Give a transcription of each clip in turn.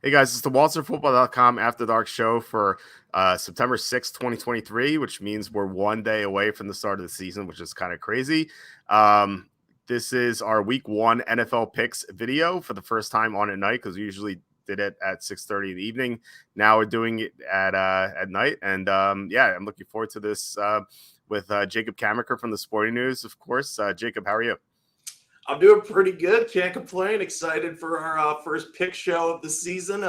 Hey guys, it's the WalterFootball.com After Dark show for September 6th, 2023, which means we're 1 day away from the start of the season, which is kind of crazy. This is our week 1 NFL picks video for the first time on at night, because we usually did it at 6:30 in the evening. Now we're doing it at night. And yeah, I'm looking forward to this with Jacob Camenker from the Sporting News, of course. Jacob, how are you? I'm doing pretty good. Can't complain. Excited for our first pick show of the season.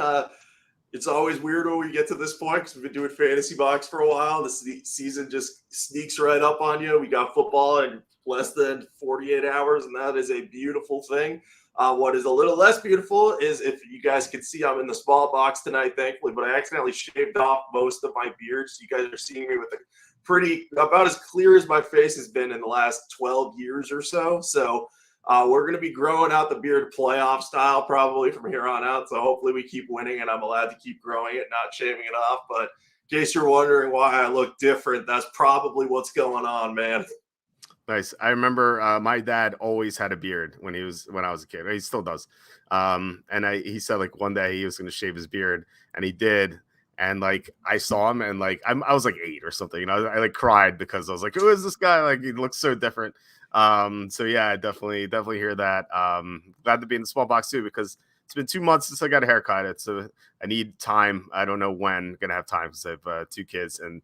It's always weird when we get to this point because we've been doing Fantasy Box for a while. The season just sneaks right up on you. We got football in less than 48 hours, and that is a beautiful thing. What is a little less beautiful is, if you guys can see, I'm in the small box tonight, thankfully, but I accidentally shaved off most of my beard. So you guys are seeing me with about as clear as my face has been in the last 12 years or so. So we're going to be growing out the beard playoff style probably from here on out. So hopefully we keep winning and I'm allowed to keep growing it, not shaving it off. But in case you're wondering why I look different, that's probably what's going on, man. Nice. I remember my dad always had a beard when I was a kid. He still does. And he said like one day he was going to shave his beard, and he did. And like I saw him, and like I was like 8 or something. You know, I like cried because I was like, who is this guy? Like he looks so different. So yeah, I definitely hear that. Glad to be in the small box too, because it's been 2 months since I got a haircut. So I need time. I don't know when I'm gonna have time because I have 2 kids, and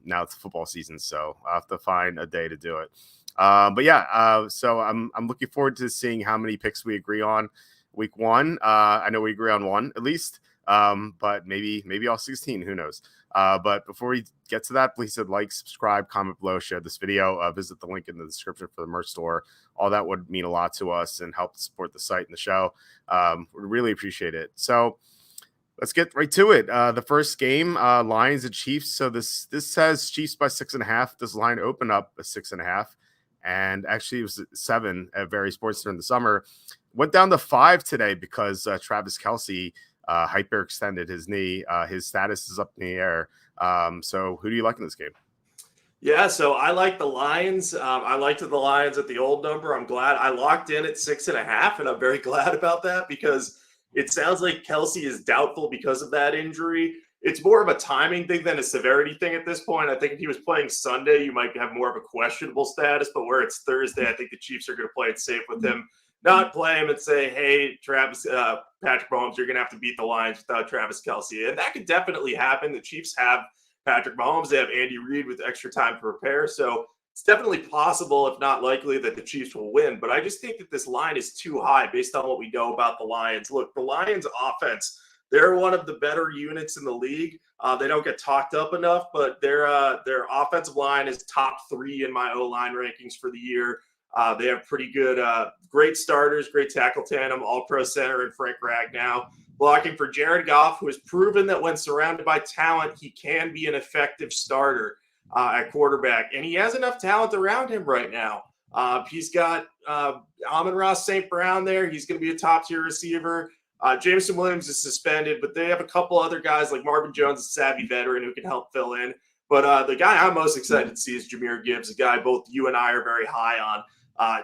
now it's football season, so I have to find a day to do it. But yeah, so I'm looking forward to seeing how many picks we agree on week 1. I know we agree on 1 at least, but maybe all 16. Who knows? But before we get to that, please hit like, subscribe, comment below, share this video, visit the link in the description for the merch store. All that would mean a lot to us and help support the site and the show. We really appreciate it. So let's get right to it. The first game, Lions and Chiefs. So this says Chiefs by 6.5. This line opened up a 6.5, and actually it was 7 at various sports during the summer. Went down to 5 today because Travis Kelce hyperextended his knee. His status is up in the air. So who do you like in this game? Yeah, so I like the Lions. I liked the Lions at the old number. I'm glad I locked in at 6.5, and I'm very glad about that because it sounds like Kelce is doubtful because of that injury. It's more of a timing thing than a severity thing at this point. I think if he was playing Sunday, you might have more of a questionable status, but where it's Thursday, I think the Chiefs are going to play it safe with him. Not play him and say, hey, Patrick Mahomes, you're going to have to beat the Lions without Travis Kelce. And that could definitely happen. The Chiefs have Patrick Mahomes. They have Andy Reid with extra time to prepare. So it's definitely possible, if not likely, that the Chiefs will win. But I just think that this line is too high based on what we know about the Lions. Look, the Lions offense, they're one of the better units in the league. They don't get talked up enough, but their offensive line is top 3 in my O-line rankings for the year. They have pretty good, great starters, great tackle tandem, all-pro center, and Frank Ragnow. Blocking for Jared Goff, who has proven that when surrounded by talent, he can be an effective starter at quarterback. And he has enough talent around him right now. He's got Amon-Ra St. Brown there. He's going to be a top-tier receiver. Jameson Williams is suspended, but they have a couple other guys like Marvin Jones, a savvy veteran who can help fill in. But the guy I'm most excited to see is Jahmyr Gibbs, a guy both you and I are very high on.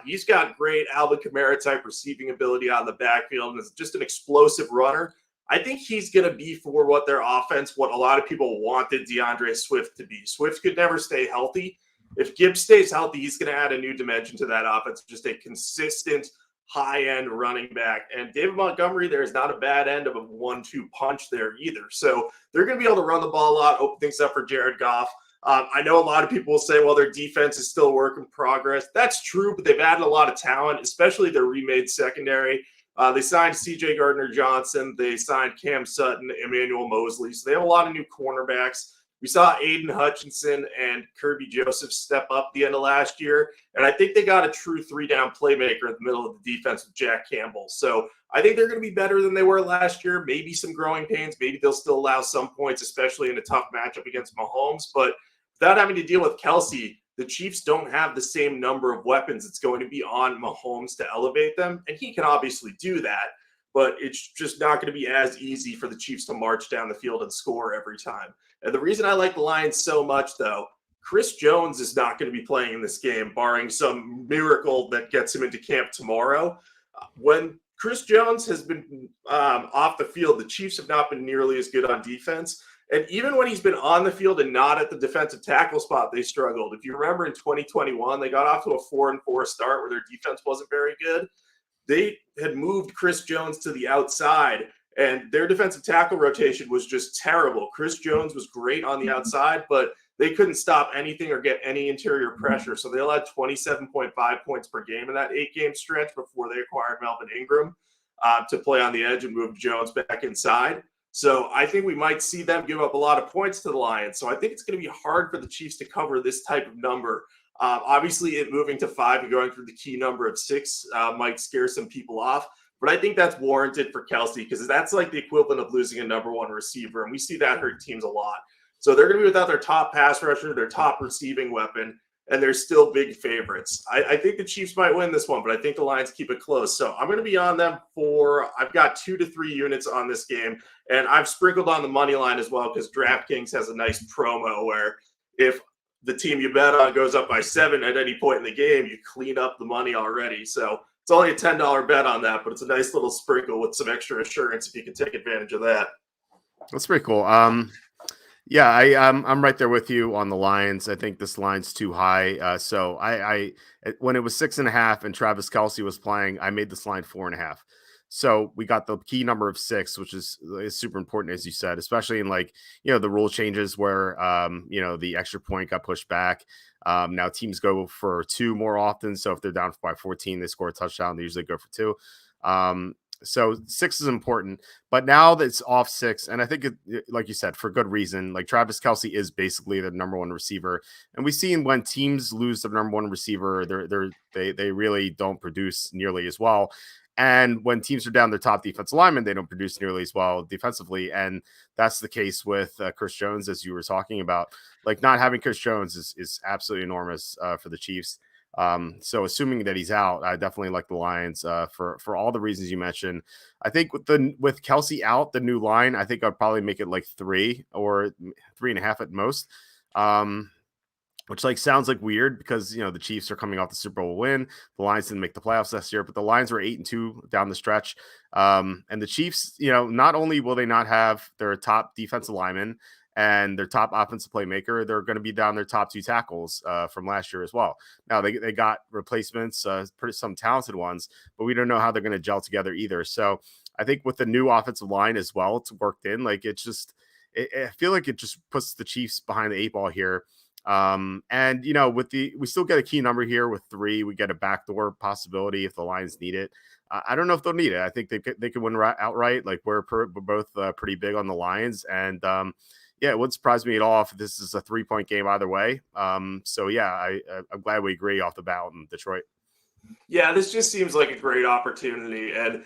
He's got great Alvin Kamara type receiving ability out in the backfield, and is just an explosive runner. I think he's going to be for what their offense, what a lot of people wanted DeAndre Swift to be. Swift could never stay healthy. If Gibbs stays healthy, he's going to add a new dimension to that offense, just a consistent high-end running back. And David Montgomery, there is not a bad end of a 1-2 punch there either. So they're going to be able to run the ball a lot, open things up for Jared Goff. I know a lot of people will say, well, their defense is still a work in progress. That's true, but they've added a lot of talent, especially their remade secondary. They signed C.J. Gardner-Johnson. They signed Cam Sutton, Emmanuel Mosley. So they have a lot of new cornerbacks. We saw Aiden Hutchinson and Kirby Joseph step up the end of last year. And I think they got a true 3-down playmaker in the middle of the defense with Jack Campbell. So I think they're going to be better than they were last year. Maybe some growing pains. Maybe they'll still allow some points, especially in a tough matchup against Mahomes. But without having to deal with Kelce, the Chiefs don't have the same number of weapons it's going to be on Mahomes to elevate them. And he can obviously do that, but it's just not going to be as easy for the Chiefs to march down the field and score every time. And the reason I like the Lions so much, though, Chris Jones is not going to be playing in this game, barring some miracle that gets him into camp tomorrow. When Chris Jones has been off the field. The Chiefs have not been nearly as good on defense. And even when he's been on the field and not at the defensive tackle spot, they struggled. If you remember in 2021, they got off to a 4-4 start where their defense wasn't very good. They had moved Chris Jones to the outside, and their defensive tackle rotation was just terrible. Chris Jones was great on the outside, but they couldn't stop anything or get any interior pressure. So they allowed 27.5 points per game in that 8-game stretch before they acquired Melvin Ingram to play on the edge and move Jones back inside. So I think we might see them give up a lot of points to the Lions. So I think it's going to be hard for the Chiefs to cover this type of number. Obviously, it moving to 5 and going through the key number of 6 might scare some people off. But I think that's warranted for Kelce because that's like the equivalent of losing a number 1 receiver. And we see that hurt teams a lot. So they're going to be without their top pass rusher, their top receiving weapon, and they're still big favorites. I think the Chiefs might win this one, but I think the Lions keep it close. So I'm going to be on them I've got 2 to 3 units on this game, and I've sprinkled on the money line as well because DraftKings has a nice promo where if the team you bet on goes up by 7 at any point in the game, you clean up the money already. So it's only a $10 bet on that, but it's a nice little sprinkle with some extra assurance if you can take advantage of that. That's pretty cool. Yeah, I'm right there with you on the Lions. I think this line's too high. So I when it was 6.5 and Travis Kelce was playing, I made this line 4.5. So we got the key number of 6, which is super important, as you said, especially in the rule changes where, the extra point got pushed back. Now teams go for 2 more often. So if they're down by 14, they score a touchdown. They usually go for 2. So 6 is important, but now that it's off 6, and I think like you said, for good reason, like Travis Kelce is basically the number 1 receiver. And we've seen when teams lose their number 1 receiver, they really don't produce nearly as well. And when teams are down their top defensive lineman, they don't produce nearly as well defensively. And that's the case with Chris Jones, as you were talking about. Like not having Chris Jones is absolutely enormous for the Chiefs. So assuming that he's out, I definitely like the Lions for all the reasons you mentioned. I think with Kelce out, the new line, I think I'd probably make it like 3 or 3.5 at most. Which sounds like weird because the Chiefs are coming off the Super Bowl win. The Lions didn't make the playoffs last year, but the Lions were 8-2 down the stretch. And the Chiefs, not only will they not have their top defensive lineman and their top offensive playmaker, they're going to be down their top 2 tackles from last year as well. Now they got replacements, some talented ones, but we don't know how they're going to gel together either. So I think with the new offensive line as well, it's worked in. I feel like it just puts the Chiefs behind the 8 ball here. And we still get a key number here with 3. We get a backdoor possibility if the Lions need it. I don't know if they'll need it. I think they could win outright. We're both pretty big on the Lions, and it wouldn't surprise me at all if this is a 3-point game either way. I'm glad we agree off the bat in Detroit. Yeah, this just seems like a great opportunity, and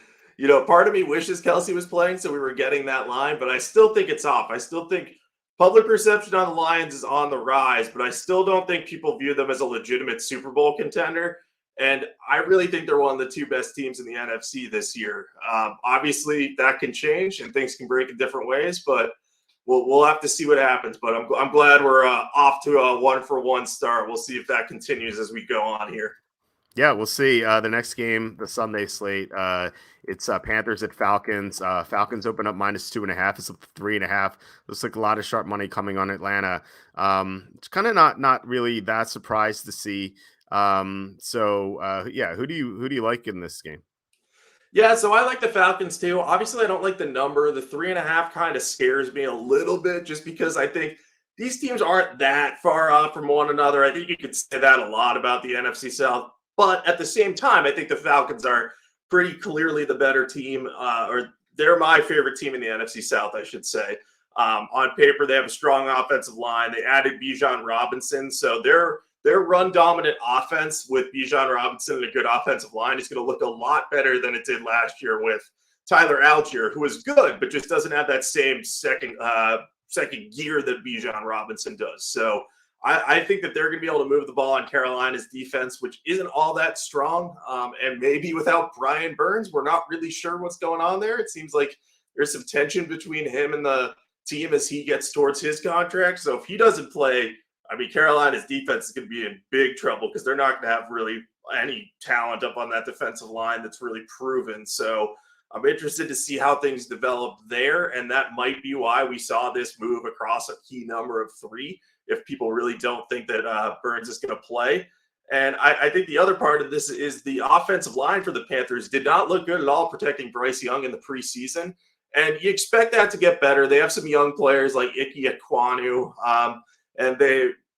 part of me wishes Kelce was playing so we were getting that line, but I still think it's off. I still think public perception on the Lions is on the rise, but I still don't think people view them as a legitimate Super Bowl contender. And I really think they're one of the 2 best teams in the NFC this year. Obviously, that can change and things can break in different ways, but we'll have to see what happens. But I'm glad we're off to a 1-for-1 start. We'll see if that continues as we go on here. Yeah, we'll see. The next game, the Sunday slate, it's Panthers at Falcons. Falcons open up -2.5. It's up to 3.5. Looks like a lot of sharp money coming on Atlanta. It's kind of not really that surprised to see. Who do you like in this game? Yeah, so I like the Falcons too. Obviously, I don't like the number. The 3.5 kind of scares me a little bit just because I think these teams aren't that far off from one another. I think you could say that a lot about the NFC South. But at the same time, I think the Falcons are pretty clearly the better team, or they're my favorite team in the NFC South, I should say. On paper, they have a strong offensive line. They added Bijan Robinson, so their run-dominant offense with Bijan Robinson and a good offensive line is going to look a lot better than it did last year with Tyler Algier, who is good, but just doesn't have that same second gear that Bijan Robinson does. So I think that they're going to be able to move the ball on Carolina's defense, which isn't all that strong. And maybe without Brian Burns, we're not really sure what's going on there. It seems like there's some tension between him and the team as he gets towards his contract. So if he doesn't play, Carolina's defense is going to be in big trouble because they're not going to have really any talent up on that defensive line that's really proven. So I'm interested to see how things develop there. And that might be why we saw this move across a key number of 3, if people really don't think that Burns is going to play. And I think the other part of this is the offensive line for the Panthers did not look good at all protecting Bryce Young in the preseason. And you expect that to get better. They have some young players like Ike Ekwonu, and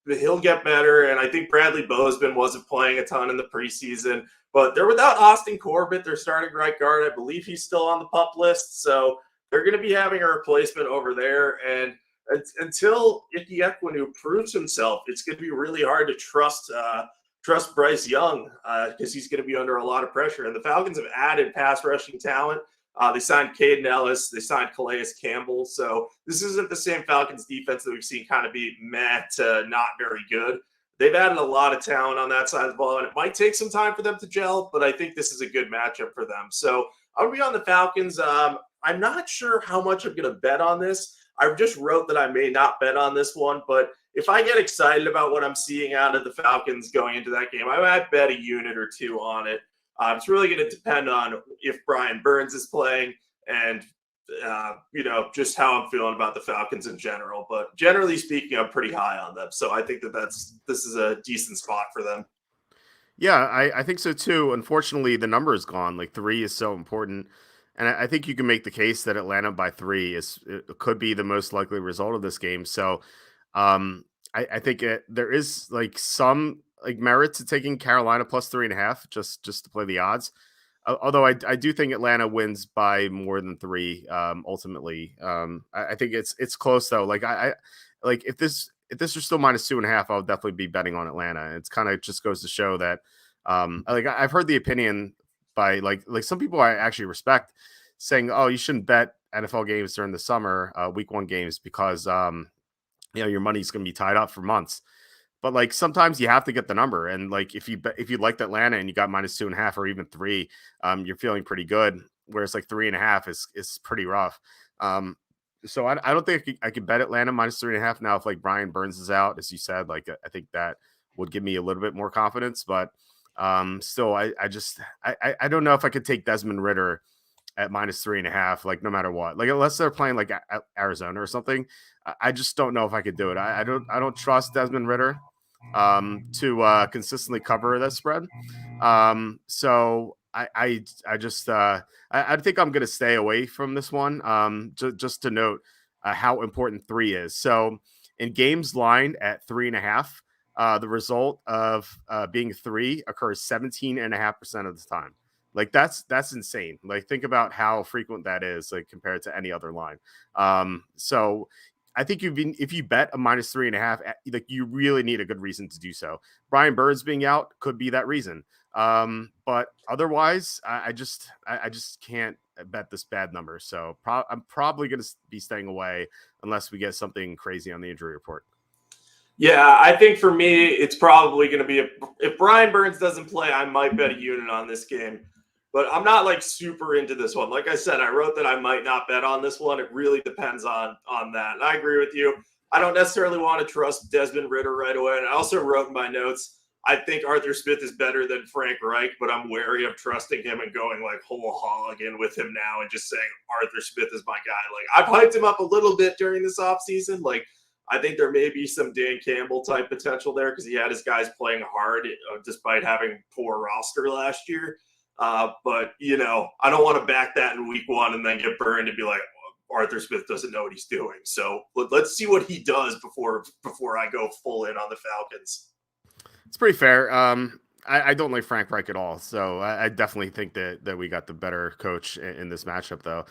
he'll get better. And I think Bradley Bozeman wasn't playing a ton in the preseason. But they're without Austin Corbett, their starting right guard. I believe he's still on the PUP list. So they're going to be having a replacement over there. And until Ike Ekwonu proves himself, it's going to be really hard to trust Bryce Young because he's going to be under a lot of pressure. And the Falcons have added pass rushing talent. They signed Caden Ellis. They signed Calais Campbell. So this isn't the same Falcons defense that we've seen kind of be meh to not very good. They've added a lot of talent on that side of the ball, and it might take some time for them to gel, but I think this is a good matchup for them. So I'll be on the Falcons. I'm not sure how much I'm going to bet on this. I just wrote that I may not bet on this one, but if I get excited about what I'm seeing out of the Falcons going into that game, I might bet a unit or 2 on it. It's really going to depend on if Brian Burns is playing and, just how I'm feeling about the Falcons in general. But generally speaking, I'm pretty high on them. So I think this is a decent spot for them. Yeah, I think so too. Unfortunately, the number is gone. Like 3 is so important. And I think you can make the case that Atlanta by 3 could be the most likely result of this game. So I think there is like some like merit to taking Carolina plus 3.5 just to play the odds. Although I do think Atlanta wins by more than 3 ultimately. I think it's close though. Like I like if this are still minus 2.5, I would definitely be betting on Atlanta. It's kind of just goes to show that like I've heard the opinion by like some people I actually respect saying, oh, you shouldn't bet NFL games during the summer, week 1 games because your money's going to be tied up for months. But like sometimes you have to get the number, and like if you liked Atlanta and you got minus 2.5 or even 3, you're feeling pretty good. Whereas like 3.5 is pretty rough. So I don't think I could bet Atlanta minus 3.5 now. If like Brian Burns is out, as you said, like I think that would give me a little bit more confidence. But still, I don't know if I could take Desmond Ridder at minus 3.5, like no matter what, like unless they're playing like Arizona or something. I just don't know if I could do it. I don't trust Desmond Ridder to consistently cover that spread. So I think I'm going to stay away from this one. Just to note how important 3 is. So in games lined at 3.5, the result of being 3 occurs 17.5% of the time. Like that's insane. Like think about how frequent that is, like compared to any other line. So I think if you bet a minus 3.5, like you really need a good reason to do so. Brian Burns being out could be that reason. But otherwise, I just can't bet this bad number. So I'm probably going to be staying away unless we get something crazy on the injury report. Yeah, I think for me, it's probably going to be if Brian Burns doesn't play, I might bet a unit on this game. But I'm not like super into this one. Like I said, I wrote that I might not bet on this one. It really depends on that. And I agree with you. I don't necessarily want to trust Desmond Ridder right away. And I also wrote in my notes, I think Arthur Smith is better than Frank Reich, but I'm wary of trusting him and going like whole hog in with him now and just saying Arthur Smith is my guy. Like I've hyped him up a little bit during this offseason. Like I think there may be some Dan Campbell type potential there because he had his guys playing hard despite having poor roster last year. But I don't want to back that in week 1 and then get burned and be like, Arthur Smith doesn't know what he's doing. So let's see what he does before I go full in on the Falcons. It's pretty fair. I don't like Frank Reich at all. So I definitely think that we got the better coach in this matchup though.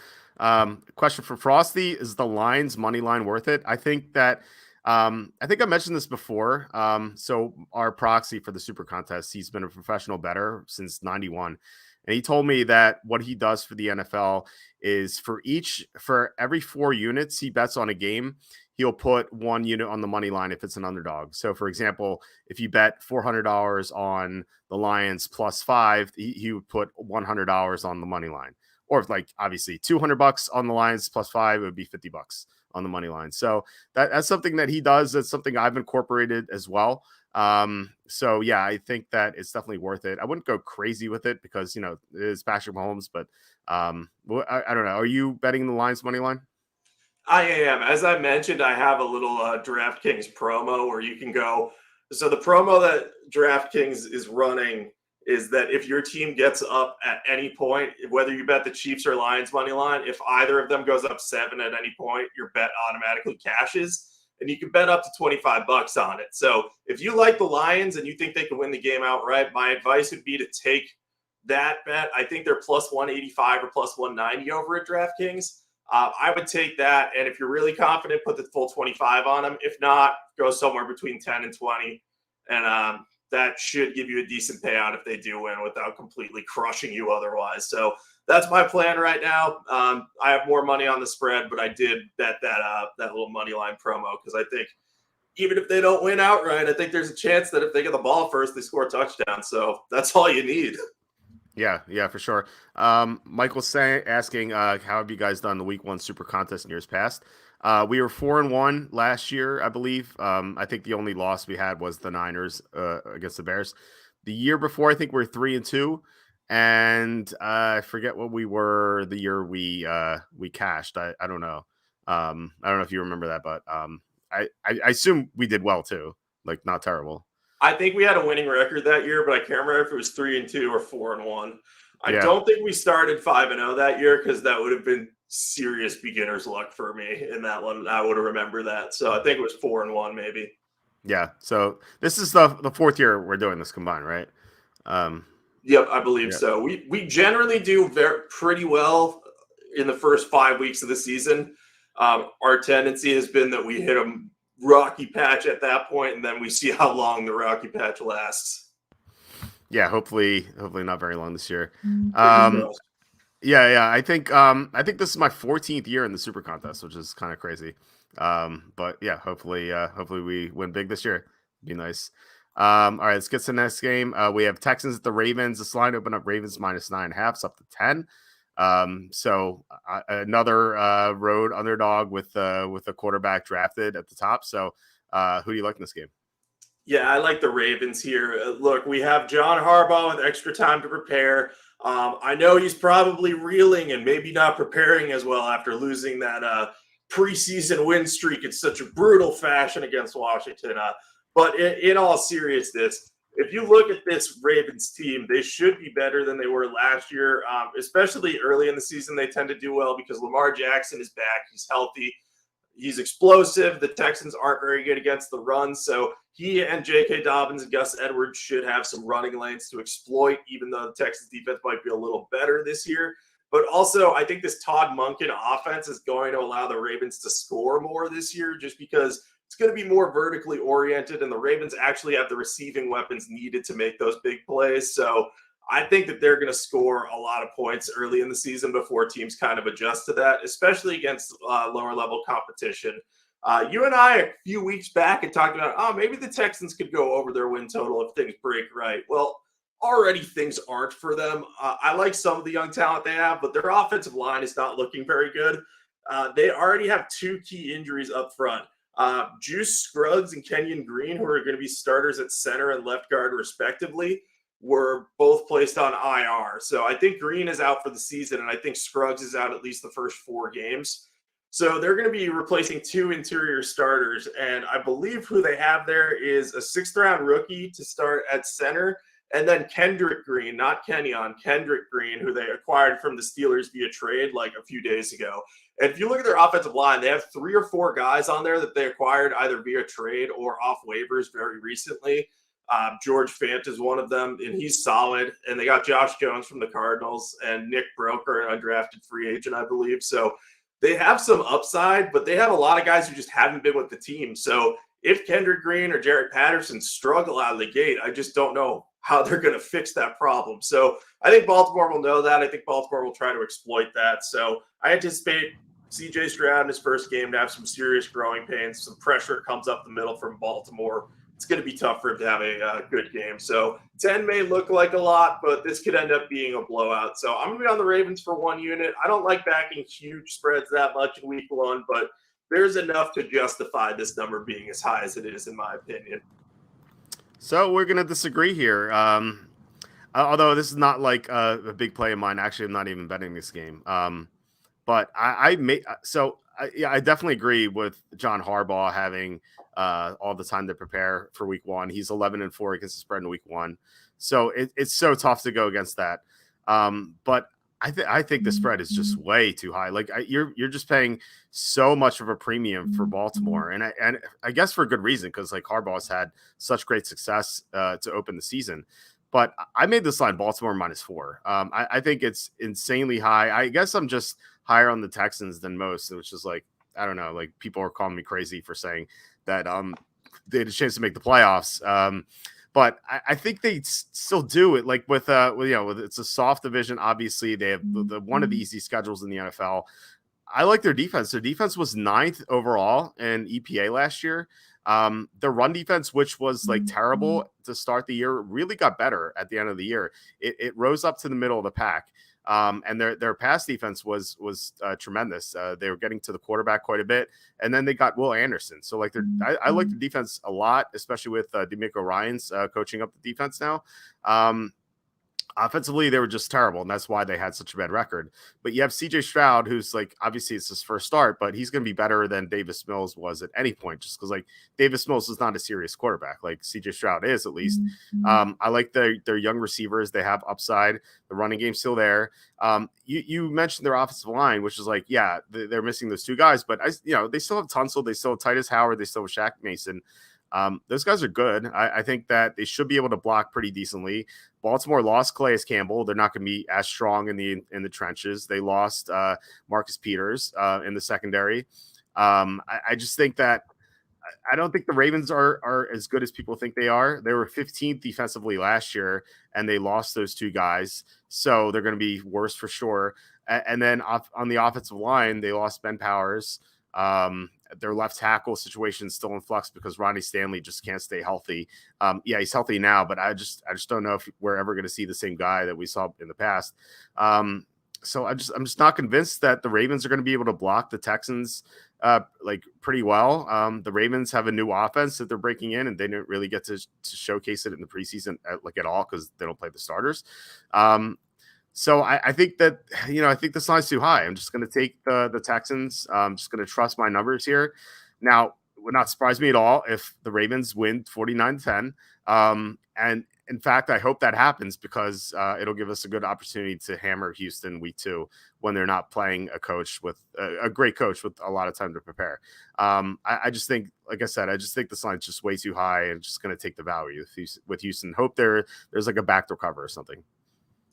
Question for Frosty, is the Lions money line worth it? I think that I think I mentioned this before. So our proxy for the SuperContest, he's been a professional bettor since 91. And he told me that what he does for the NFL is for every 4 units he bets on a game, he'll put 1 unit on the money line if it's an underdog. So for example, if you bet $400 on the Lions plus 5, he would put $100 on the money line. or like obviously $200 on the Lions plus 5, it would be $50 on the money line. So that's something that he does. That's something I've incorporated as well. So yeah, I think that it's definitely worth it. I wouldn't go crazy with it because, it is Patrick Mahomes, but I don't know. Are you betting the Lions money line? I am. As I mentioned, I have a little DraftKings promo where you can go. So the promo that DraftKings is running is that if your team gets up at any point, whether you bet the Chiefs or Lions money line, if either of them goes up 7 at any point, your bet automatically cashes, and you can bet up to $25 on it. So if you like the Lions and you think they can win the game outright, my advice would be to take that bet. I think they're plus 185 or plus 190 over at DraftKings. I would take that, and if you're really confident, put the full 25 on them. If not, go somewhere between 10 and 20, and that should give you a decent payout if they do win without completely crushing you otherwise. So that's my plan right now. I have more money on the spread, but I did bet that little money line promo because I think even if they don't win outright, I think there's a chance that if they get the ball first, they score a touchdown. So that's all you need. Yeah, for sure. Michael's asking, how have you guys done the week 1 SuperContest in years past? We were 4-1 last year, I believe. I think the only loss we had was the Niners against the Bears. The year before, I think we were 3-2, and I forget what we were the year we cashed. I don't know. I don't know if you remember that, but I assume we did well too, like not terrible. I think we had a winning record that year, but I can't remember if it was 3-2 or 4-1. I don't think we started 5-0 that year because that would have been serious beginner's luck for me in that one. I would have remembered that. So I think it was 4-1 maybe. Yeah. So this is the 4th year we're doing this combined, right? Yep, I believe so. We generally do pretty well in the first 5 weeks of the season. Our tendency has been that we hit them rocky patch at that point, and then we see how long the rocky patch lasts. Yeah, hopefully not very long this year. I think this is my 14th year in the SuperContest, which is kind of crazy. But yeah, hopefully we win big this year. Be nice. All right, let's get to the next game. We have Texans at the Ravens. This line opened up Ravens minus 9.5, it's up to 10. So another road underdog with a quarterback drafted at the top. So who do you like in this game? Yeah, I like the Ravens here. Look, we have John Harbaugh with extra time to prepare. I know he's probably reeling and maybe not preparing as well after losing that preseason win streak in such a brutal fashion against Washington. But in all seriousness, if you look at this Ravens team, they should be better than they were last year, especially early in the season. They tend to do well because Lamar Jackson is back. He's healthy. He's explosive. The Texans aren't very good against the run. So he and J.K. Dobbins and Gus Edwards should have some running lanes to exploit, even though the Texans defense might be a little better this year. But also, I think this Todd Monken offense is going to allow the Ravens to score more this year just because it's going to be more vertically oriented, and the Ravens actually have the receiving weapons needed to make those big plays. So I think that they're going to score a lot of points early in the season before teams kind of adjust to that, especially against lower level competition. You and I, a few weeks back, had talked about, maybe the Texans could go over their win total if things break right. Well, already things aren't for them. I like some of the young talent they have, but their offensive line is not looking very good. They already have 2 key injuries up front. Juice Scruggs and Kenyon Green, who are going to be starters at center and left guard respectively, were both placed on IR. So I think Green is out for the season, and I think Scruggs is out at least the first 4 games. So they're going to be replacing 2 interior starters, and I believe who they have there is a 6th-round rookie to start at center, and then Kendrick Green, not Kenyon, Kendrick Green, who they acquired from the Steelers via trade like a few days ago. And if you look at their offensive line, they have 3 or 4 guys on there that they acquired either via trade or off waivers very recently. George Fant is one of them, and he's solid. And they got Josh Jones from the Cardinals and Nick Broker, an undrafted free agent, I believe. So they have some upside, but they have a lot of guys who just haven't been with the team. So if Kendrick Green or Jaret Patterson struggle out of the gate, I just don't know how they're going to fix that problem. So I think Baltimore will know that. I think Baltimore will try to exploit that. So I anticipate C.J. Stroud in his first game to have some serious growing pains. Some pressure comes up the middle from Baltimore. it's going to be tough for him to have a good game. So 10 may look like a lot, but this could end up being a blowout. So I'm going to be on the Ravens for 1 unit. I don't like backing huge spreads that much in week 1, but there's enough to justify this number being as high as it is, in my opinion. So we're going to disagree here. Although this is not like a big play of mine. Actually, I'm not even betting this game. But I definitely agree with John Harbaugh having all the time to prepare for week 1. He's 11-4 against the spread in week 1. So it's so tough to go against that. But I think the spread is just way too high. Like you're just paying so much of a premium for Baltimore, and I guess for good reason, because like Harbaugh's had such great success to open the season. But I made this line Baltimore -4. I think it's insanely high. I guess I'm just higher on the Texans than most, which is like, I don't know, like people are calling me crazy for saying that they had a chance to make the playoffs. But I think they still do it. Like with it's a soft division. Obviously, they have the one of the easy schedules in the NFL. I like their defense. Their defense was 9th overall in EPA last year. Their run defense, which was like terrible to start the year, really got better at the end of the year. It rose up to the middle of the pack. And their pass defense was tremendous. They were getting to the quarterback quite a bit, and then they got Will Anderson. So like I like the defense a lot, especially with DeMeco Ryans coaching up the defense now. Offensively, they were just terrible, and that's why they had such a bad record. But you have C.J. Stroud, who's like, obviously it's his first start, but he's going to be better than Davis Mills was at any point, just because like Davis Mills is not a serious quarterback, like C.J. Stroud is at least. I like their young receivers; they have upside. The running game's still there. You mentioned their offensive line, which is like, yeah, they're missing those 2 guys, but they still have Tunsil, they still have Titus Howard, they still have Shaq Mason. Those guys are good. I think that they should be able to block pretty decently. Baltimore lost Calais Campbell. They're not going to be as strong in the trenches. They lost Marcus Peters in the secondary. I just think that I don't think the Ravens are as good as people think they are. They were 15th defensively last year, and they lost those 2 guys. So they're going to be worse for sure. And then on the offensive line, they lost Ben Powers. Their left tackle situation is still in flux because Ronnie Stanley just can't stay healthy. Yeah, he's healthy now, but I just don't know if we're ever going to see the same guy that we saw in the past. So I'm just not convinced that the Ravens are going to be able to block the Texans like pretty well. The Ravens have a new offense that they're breaking in, and they didn't really get to showcase it in the preseason at all because they don't play the starters. So I think that, I think this line's too high. I'm just going to take the Texans. I'm just going to trust my numbers here. Now, it would not surprise me at all if the Ravens win 49-10. And in fact, I hope that happens because it'll give us a good opportunity to hammer Houston week 2 when they're not playing a coach with a great coach with a lot of time to prepare. I just think, like I said, I just think this line's just way too high and just going to take the value with Houston. Hope there's like a backdoor cover or something.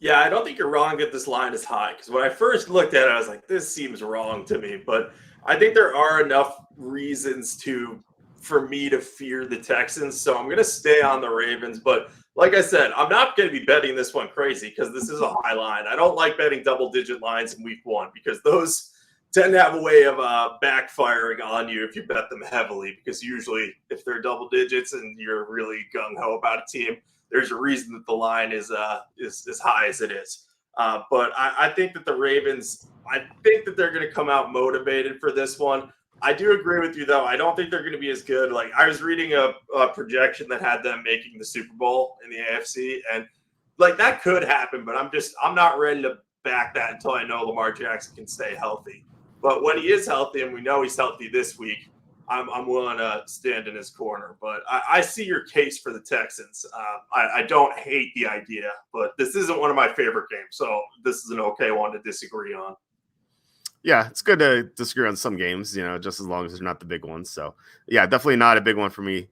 Yeah, I don't think you're wrong that this line is high, because when I first looked at it, I was like, this seems wrong to me. But I think there are enough reasons for me to fear the Texans. So I'm going to stay on the Ravens. But like I said, I'm not going to be betting this one crazy because this is a high line. I don't like betting double-digit lines in week 1 because those tend to have a way of backfiring on you if you bet them heavily, because usually if they're double digits and you're really gung-ho about a team, there's a reason that the line is as high as it is. But I think that the Ravens, I think that they're going to come out motivated for this one. I do agree with you, though. I don't think they're going to be as good. Like, I was reading a projection that had them making the Super Bowl in the AFC, and like that could happen, but I'm not ready to back that until I know Lamar Jackson can stay healthy. But when he is healthy, and we know he's healthy this week, I'm willing to stand in his corner. But I see your case for the Texans. I don't hate the idea, but this isn't one of my favorite games. So this is an okay one to disagree on. Yeah, it's good to disagree on some games, just as long as they're not the big ones. So, yeah, definitely not a big one for me.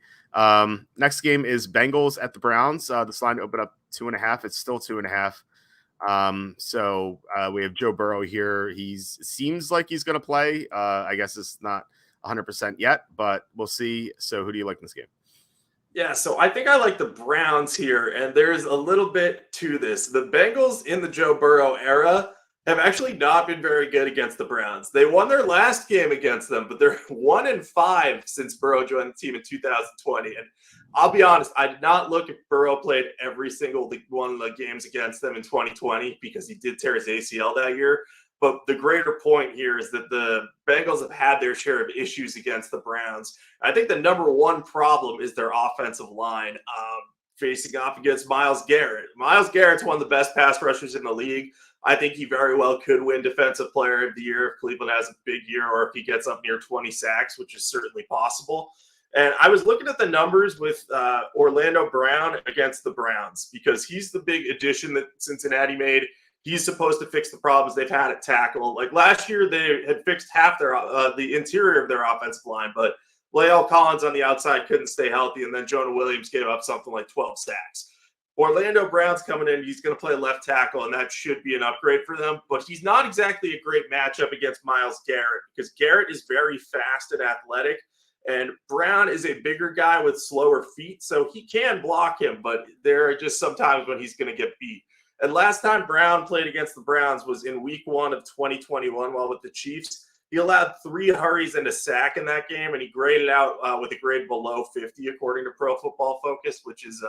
Next game is Bengals at the Browns. This line opened up 2.5. It's still 2.5. So we have Joe Burrow here. He seems like he's going to play. I guess it's not 100% yet, but we'll see. So who do you like in this game? Yeah, so I think I like the Browns here, and there's a little bit to this. The Bengals in the Joe Burrow era have actually not been very good against the Browns. They won their last game against them, but they're 1-5 since Burrow joined the team in 2020. And I'll be honest, I did not look if Burrow played every single one of the games against them in 2020 because he did tear his ACL that year. But the greater point here is that the Bengals have had their share of issues against the Browns. I think the number one problem is their offensive line facing off against Myles Garrett. Myles Garrett's one of the best pass rushers in the league. I think he very well could win Defensive Player of the Year if Cleveland has a big year or if he gets up near 20 sacks, which is certainly possible. And I was looking at the numbers with Orlando Brown against the Browns because he's the big addition that Cincinnati made. He's supposed to fix the problems they've had at tackle. Like last year, they had fixed half their the interior of their offensive line, but Lael Collins on the outside couldn't stay healthy, and then Jonah Williams gave up something like 12 sacks. Orlando Brown's coming in. He's going to play left tackle, and that should be an upgrade for them. But he's not exactly a great matchup against Myles Garrett because Garrett is very fast and athletic. And Brown is a bigger guy with slower feet, so he can block him, but there are just sometimes when he's going to get beat. And last time Brown played against the Browns was in week 1 of 2021 while with the Chiefs. He allowed 3 hurries and a sack in that game, and he graded out with a grade below 50, according to Pro Football Focus, which is,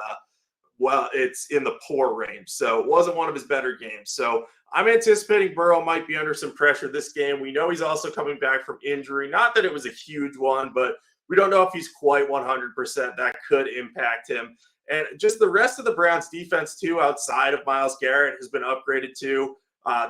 it's in the poor range. So it wasn't one of his better games. So I'm anticipating Burrow might be under some pressure this game. We know he's also coming back from injury. Not that it was a huge one, but we don't know if he's quite 100%. That could impact him. And just the rest of the Browns defense, too, outside of Myles Garrett, has been upgraded, too.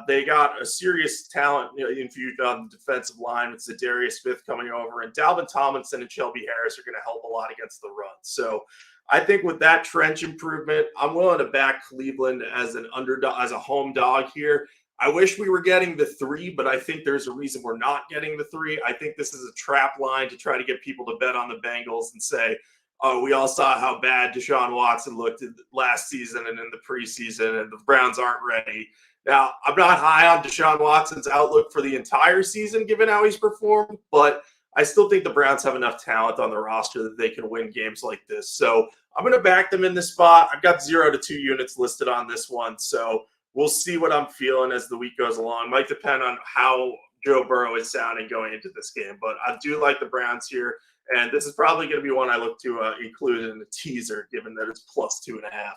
They got a serious talent infused on the defensive line with Zadarius Smith coming over. And Dalvin Tomlinson and Shelby Harris are going to help a lot against the run. So I think with that trench improvement, I'm willing to back Cleveland as an underdog, as a home dog here. I wish we were getting the 3, but I think there's a reason we're not getting the 3. I think this is a trap line to try to get people to bet on the Bengals and say, oh, we all saw how bad Deshaun Watson looked last season and in the preseason, and the Browns aren't ready. Now, I'm not high on Deshaun Watson's outlook for the entire season, given how he's performed, but I still think the Browns have enough talent on the roster that they can win games like this. So I'm going to back them in this spot. I've got 0 to 2 units listed on this one. So we'll see what I'm feeling as the week goes along. Might depend on how Joe Burrow is sounding going into this game. But I do like the Browns here. And this is probably going to be one I look to include in the teaser, given that it's plus 2.5.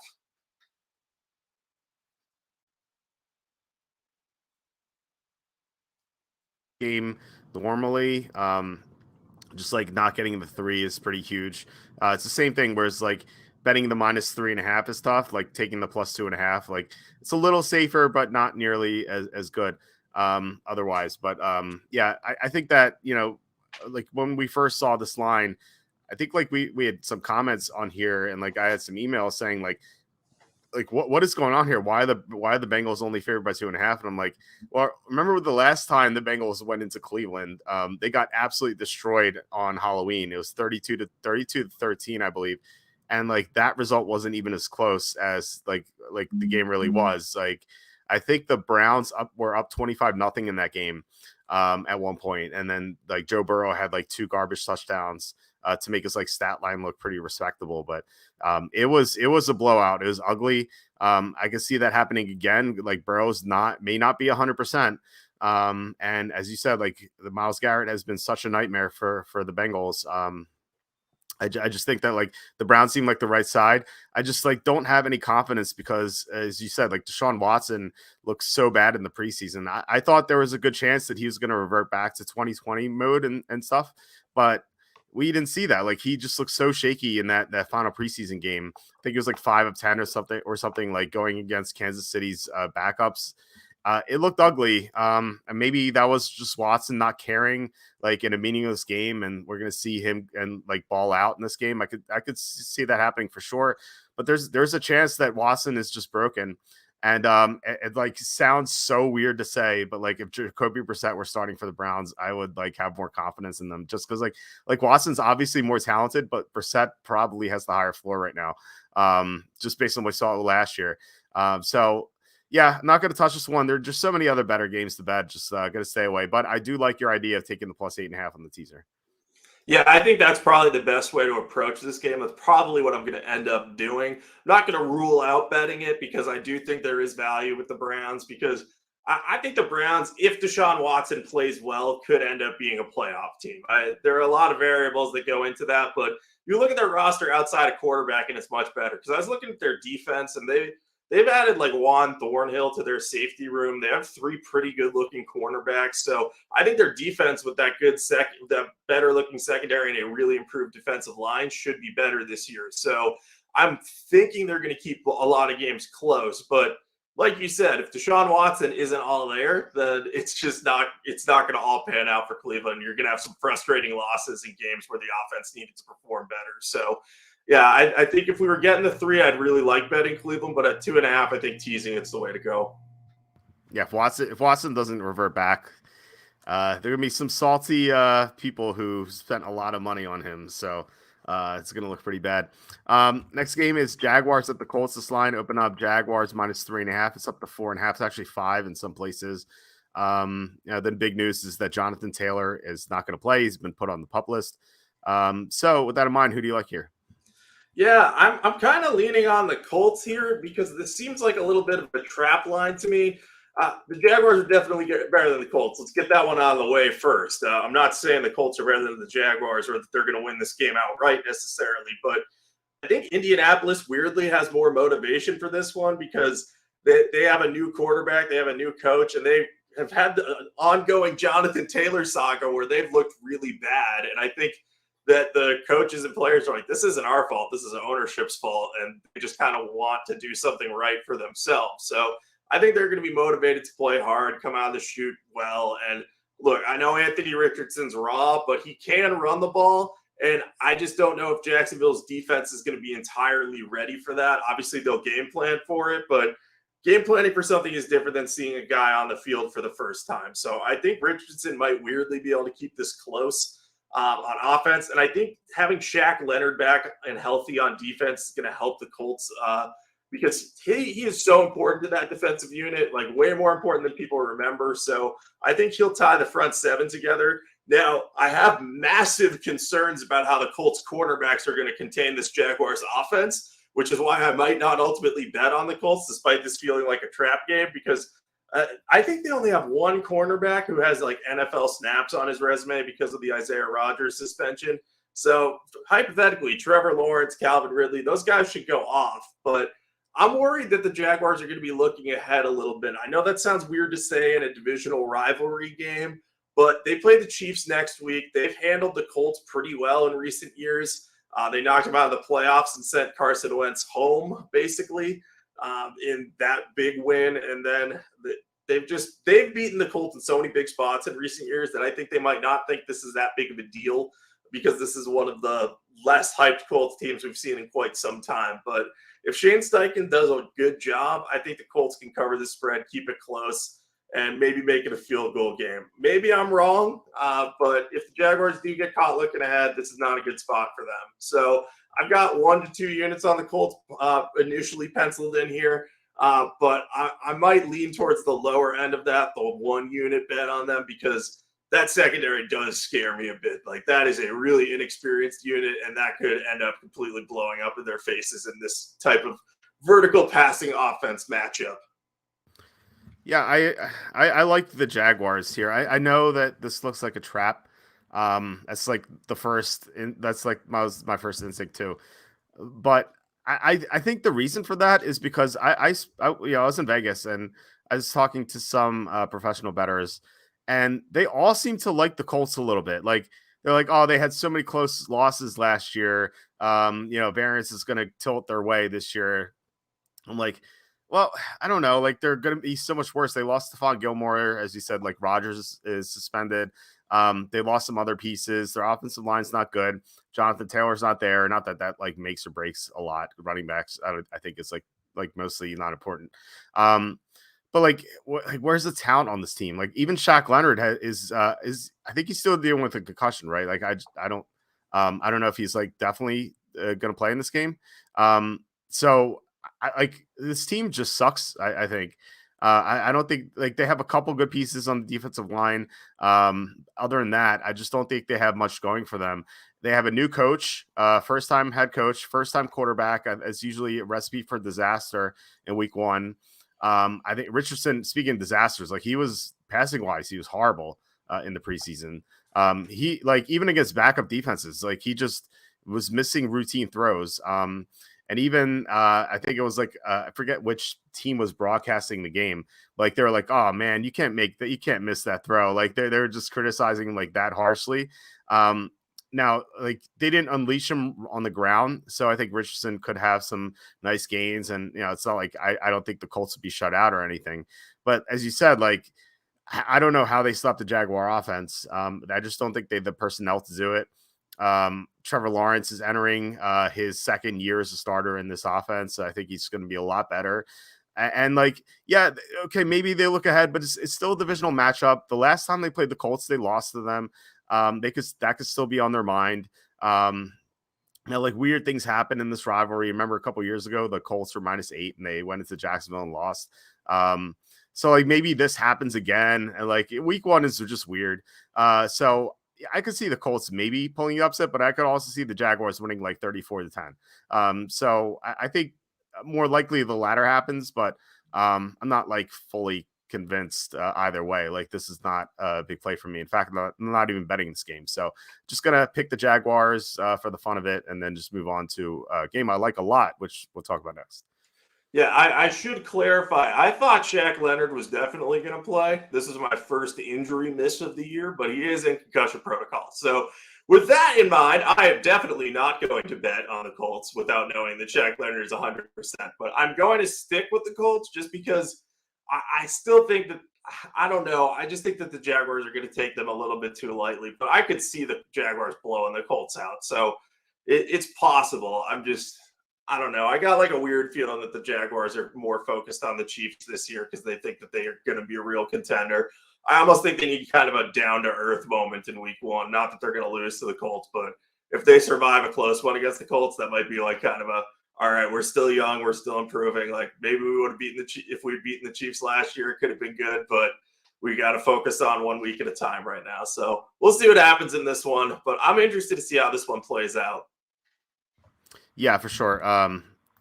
Game normally, just like not getting the 3 is pretty huge. It's the same thing, whereas like betting the minus 3.5 is tough. Like taking the plus 2.5, like it's a little safer, but not nearly as good otherwise. But yeah, I think that, like when we first saw this line, I think like we had some comments on here, and like I had some emails saying like what is going on here? Why are the Bengals only favored by 2.5? And I'm like, well, remember the last time the Bengals went into Cleveland, they got absolutely destroyed on Halloween. It was 32 to 13, I believe. And like that result wasn't even as close as like the game really was. Like I think the Browns were up 25-0 in that game at one point, and then like Joe Burrow had like 2 garbage touchdowns to make his like stat line look pretty respectable. But it was a blowout. It was ugly. I can see that happening again. Like Burrow's may not be 100%. And as you said, like the Myles Garrett has been such a nightmare for the Bengals. I just think that like the Browns seem like the right side. I just like don't have any confidence because, as you said, like Deshaun Watson looks so bad in the preseason. I thought there was a good chance that he was going to revert back to 2020 mode and stuff, but we didn't see that. Like he just looked so shaky in that final preseason game. I think it was like 5 of 10 or something like going against Kansas City's backups. It looked ugly. And maybe that was just Watson not caring, like in a meaningless game, and we're going to see him and like ball out in this game. I could see that happening for sure, but there's a chance that Watson is just broken. And it like sounds so weird to say, but like if Jacoby Brissett were starting for the Browns, I would like have more confidence in them just because like Watson's obviously more talented, but Brissett probably has the higher floor right now, just based on what we saw last year. So yeah, I'm not going to touch this one. There are just so many other better games to bet. Just going to stay away. But I do like your idea of taking the plus 8.5 on the teaser. Yeah, I think that's probably the best way to approach this game. That's probably what I'm going to end up doing. I'm not going to rule out betting it because I do think there is value with the Browns because I think the Browns, if Deshaun Watson plays well, could end up being a playoff team. There are a lot of variables that go into that, but you look at their roster outside of quarterback, and it's much better. Because I was looking at their defense, and they've added like Juan Thornhill to their safety room. They have 3 pretty good looking cornerbacks. So I think their defense with that that better looking secondary and a really improved defensive line should be better this year. So I'm thinking they're going to keep a lot of games close. But like you said, if Deshaun Watson isn't all there, then it's not going to all pan out for Cleveland. You're going to have some frustrating losses in games where the offense needed to perform better. So yeah, I think if we were getting the 3, I'd really like betting Cleveland, but at 2.5, I think teasing it's the way to go. Yeah, if Watson doesn't revert back, there are gonna be some salty people who spent a lot of money on him, so it's gonna look pretty bad. Next game is Jaguars at the Colts. This line open up Jaguars -3.5. It's up to 4.5. It's actually 5 in some places. Then big news is that Jonathan Taylor is not going to play. He's been put on the PUP list. So with that in mind, who do you like here? Yeah, I'm kind of leaning on the Colts here because this seems like a little bit of a trap line to me. The Jaguars are definitely better than the Colts. Let's get that one out of the way first. I'm not saying the Colts are better than the Jaguars or that they're going to win this game outright necessarily, but I think Indianapolis weirdly has more motivation for this one because they have a new quarterback, they have a new coach, and they have had the ongoing Jonathan Taylor saga where they've looked really bad. And I think that the coaches and players are like, this isn't our fault. This is an ownership's fault. And they just kind of want to do something right for themselves. So I think they're going to be motivated to play hard, come out of the chute well. And look, I know Anthony Richardson's raw, but he can run the ball. And I just don't know if Jacksonville's defense is going to be entirely ready for that. Obviously, they'll game plan for it, but game planning for something is different than seeing a guy on the field for the first time. So I think Richardson might weirdly be able to keep this close on offense. And I think having Shaq Leonard back and healthy on defense is going to help the Colts because he is so important to that defensive unit, like way more important than people remember. So I think he'll tie the front 7 together. Now, I have massive concerns about how the Colts cornerbacks are going to contain this Jaguars offense, which is why I might not ultimately bet on the Colts, despite this feeling like a trap game, because I think they only have one cornerback who has like NFL snaps on his resume because of the Isaiah Rodgers suspension. So hypothetically, Trevor Lawrence, Calvin Ridley, those guys should go off. But I'm worried that the Jaguars are going to be looking ahead a little bit. I know that sounds weird to say in a divisional rivalry game, but they play the Chiefs next week. They've handled the Colts pretty well in recent years. They knocked them out of the playoffs and sent Carson Wentz home, basically, in that big win. And then they've beaten the Colts in so many big spots in recent years that I think they might not think this is that big of a deal because this is one of the less hyped Colts teams we've seen in quite some time. But if Shane Steichen does a good job, I think the Colts can cover the spread, keep it close, and maybe make it a field goal game. Maybe I'm wrong, but if the Jaguars do get caught looking ahead, this is not a good spot for them. So I've got 1 to 2 units on the Colts initially penciled in here, but I might lean towards the lower end of that, the 1 unit bet on them, because that secondary does scare me a bit. Like, that is a really inexperienced unit, and that could end up completely blowing up in their faces in this type of vertical passing offense matchup. Yeah, I like the Jaguars here. I know that this looks like a trap. That's like that's like my first instinct too. But I think the reason for that is because I was in Vegas and I was talking to some professional bettors, and they all seem to like the Colts a little bit. Like, they're like, oh, they had so many close losses last year. Variance is going to tilt their way this year. I'm like, well, I don't know. Like, they're going to be so much worse. They lost Stephon Gilmore, as you said. Like, Rodgers is suspended. They lost some other pieces. Their offensive line's not good. Jonathan Taylor's not there. Not that like makes or breaks a lot. Running backs, I think it's like mostly not important. But where's the talent on this team? Like, even Shaq Leonard is I think he's still dealing with a concussion, right? Like, I don't know if he's like definitely going to play in this game. So this team just sucks. I think. I don't think, like, they have a couple good pieces on the defensive line. Other than that, I just don't think they have much going for them. They have a new coach, first time head coach, first time quarterback. It's usually a recipe for disaster in week 1. I think Richardson, speaking of disasters, like, he was passing wise, he was horrible in the preseason. He, like, even against backup defenses, like, he just was missing routine throws. And even I think it was like I forget which team was broadcasting the game. Like they were like, "Oh man, you can't miss that throw." Like they're just criticizing him like that harshly. Now, like they didn't unleash him on the ground, so I think Richardson could have some nice gains. And it's not like I don't think the Colts would be shut out or anything. But as you said, like I don't know how they stopped the Jaguar offense. I just don't think they have the personnel to do it. Trevor Lawrence is entering his second year as a starter in this offense. So I think he's going to be a lot better. And like, yeah, okay, maybe they look ahead, but it's still a divisional matchup. The last time they played the Colts, they lost to them. That could still be on their mind. Now, like weird things happen in this rivalry. Remember a couple years ago, the Colts were -8 and they went into Jacksonville and lost. So like maybe this happens again. And like week 1 is just weird. So I could see the Colts maybe pulling the upset, but I could also see the Jaguars winning like 34-10. So I think more likely the latter happens, but I'm not like fully convinced either way. Like this is not a big play for me. In fact, I'm not even betting this game. So just gonna pick the Jaguars for the fun of it, and then just move on to a game I like a lot, which we'll talk about next. Yeah, I should clarify. I thought Shaq Leonard was definitely going to play. This is my first injury miss of the year, but he is in concussion protocol. So, with that in mind, I am definitely not going to bet on the Colts without knowing that Shaq Leonard is 100%. But I'm going to stick with the Colts just because I still think that, I don't know. I just think that the Jaguars are going to take them a little bit too lightly. But I could see the Jaguars blowing the Colts out. So, it's possible. I don't know. I got like a weird feeling that the Jaguars are more focused on the Chiefs this year because they think that they are going to be a real contender. I almost think they need kind of a down-to-earth moment in week 1. Not that they're going to lose to the Colts, but if they survive a close one against the Colts, that might be like kind of all right, we're still young, we're still improving. Like maybe we would have beaten if we'd beaten the Chiefs last year, it could have been good, but we got to focus on 1 week at a time right now. So we'll see what happens in this one, but I'm interested to see how this one plays out. Yeah, for sure.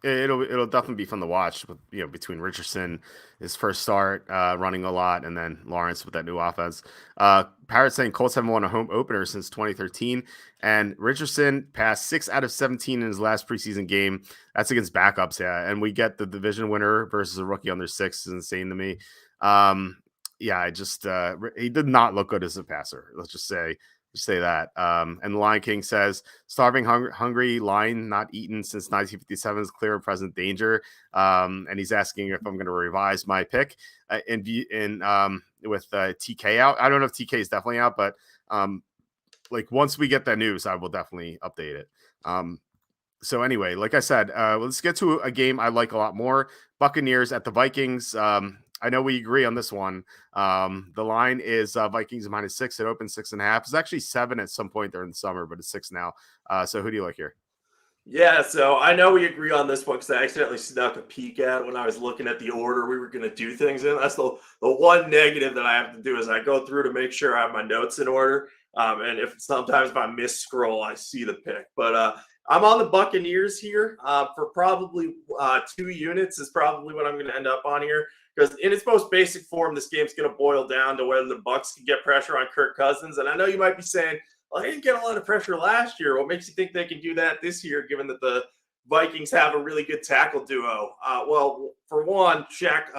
It'll definitely be fun to watch. With, between Richardson, his first start, running a lot, and then Lawrence with that new offense. Parrot saying Colts haven't won a home opener since 2013, and Richardson passed 6 out of 17 in his last preseason game. That's against backups, yeah. And we get the division winner versus a rookie under 6 is insane to me. Yeah, he did not look good as a passer. Let's just say that. And the Lion King says, starving, hungry lion not eaten since 1957 is clear and present danger. And he's asking if I'm going to revise my pick with TK out. I don't know if TK is definitely out, but like once we get that news, I will definitely update it. So anyway, like I said, let's get to a game I like a lot more. Buccaneers at the Vikings. I know we agree on this one. The line is Vikings -6. It opened 6.5. It's actually 7 at some point during the summer, but it's 6 now. So who do you like here? Yeah, so I know we agree on this one because I accidentally snuck a peek at it when I was looking at the order we were going to do things in. That's the one negative that I have to do is I go through to make sure I have my notes in order. And sometimes if I miss scroll, I see the pick. But I'm on the Buccaneers here for probably 2 units is probably what I'm going to end up on here. Because in its most basic form, this game's going to boil down to whether the Bucs can get pressure on Kirk Cousins. And I know you might be saying, well, they didn't get a lot of pressure last year. What makes you think they can do that this year, given that the Vikings have a really good tackle duo? Well, for one, Shaq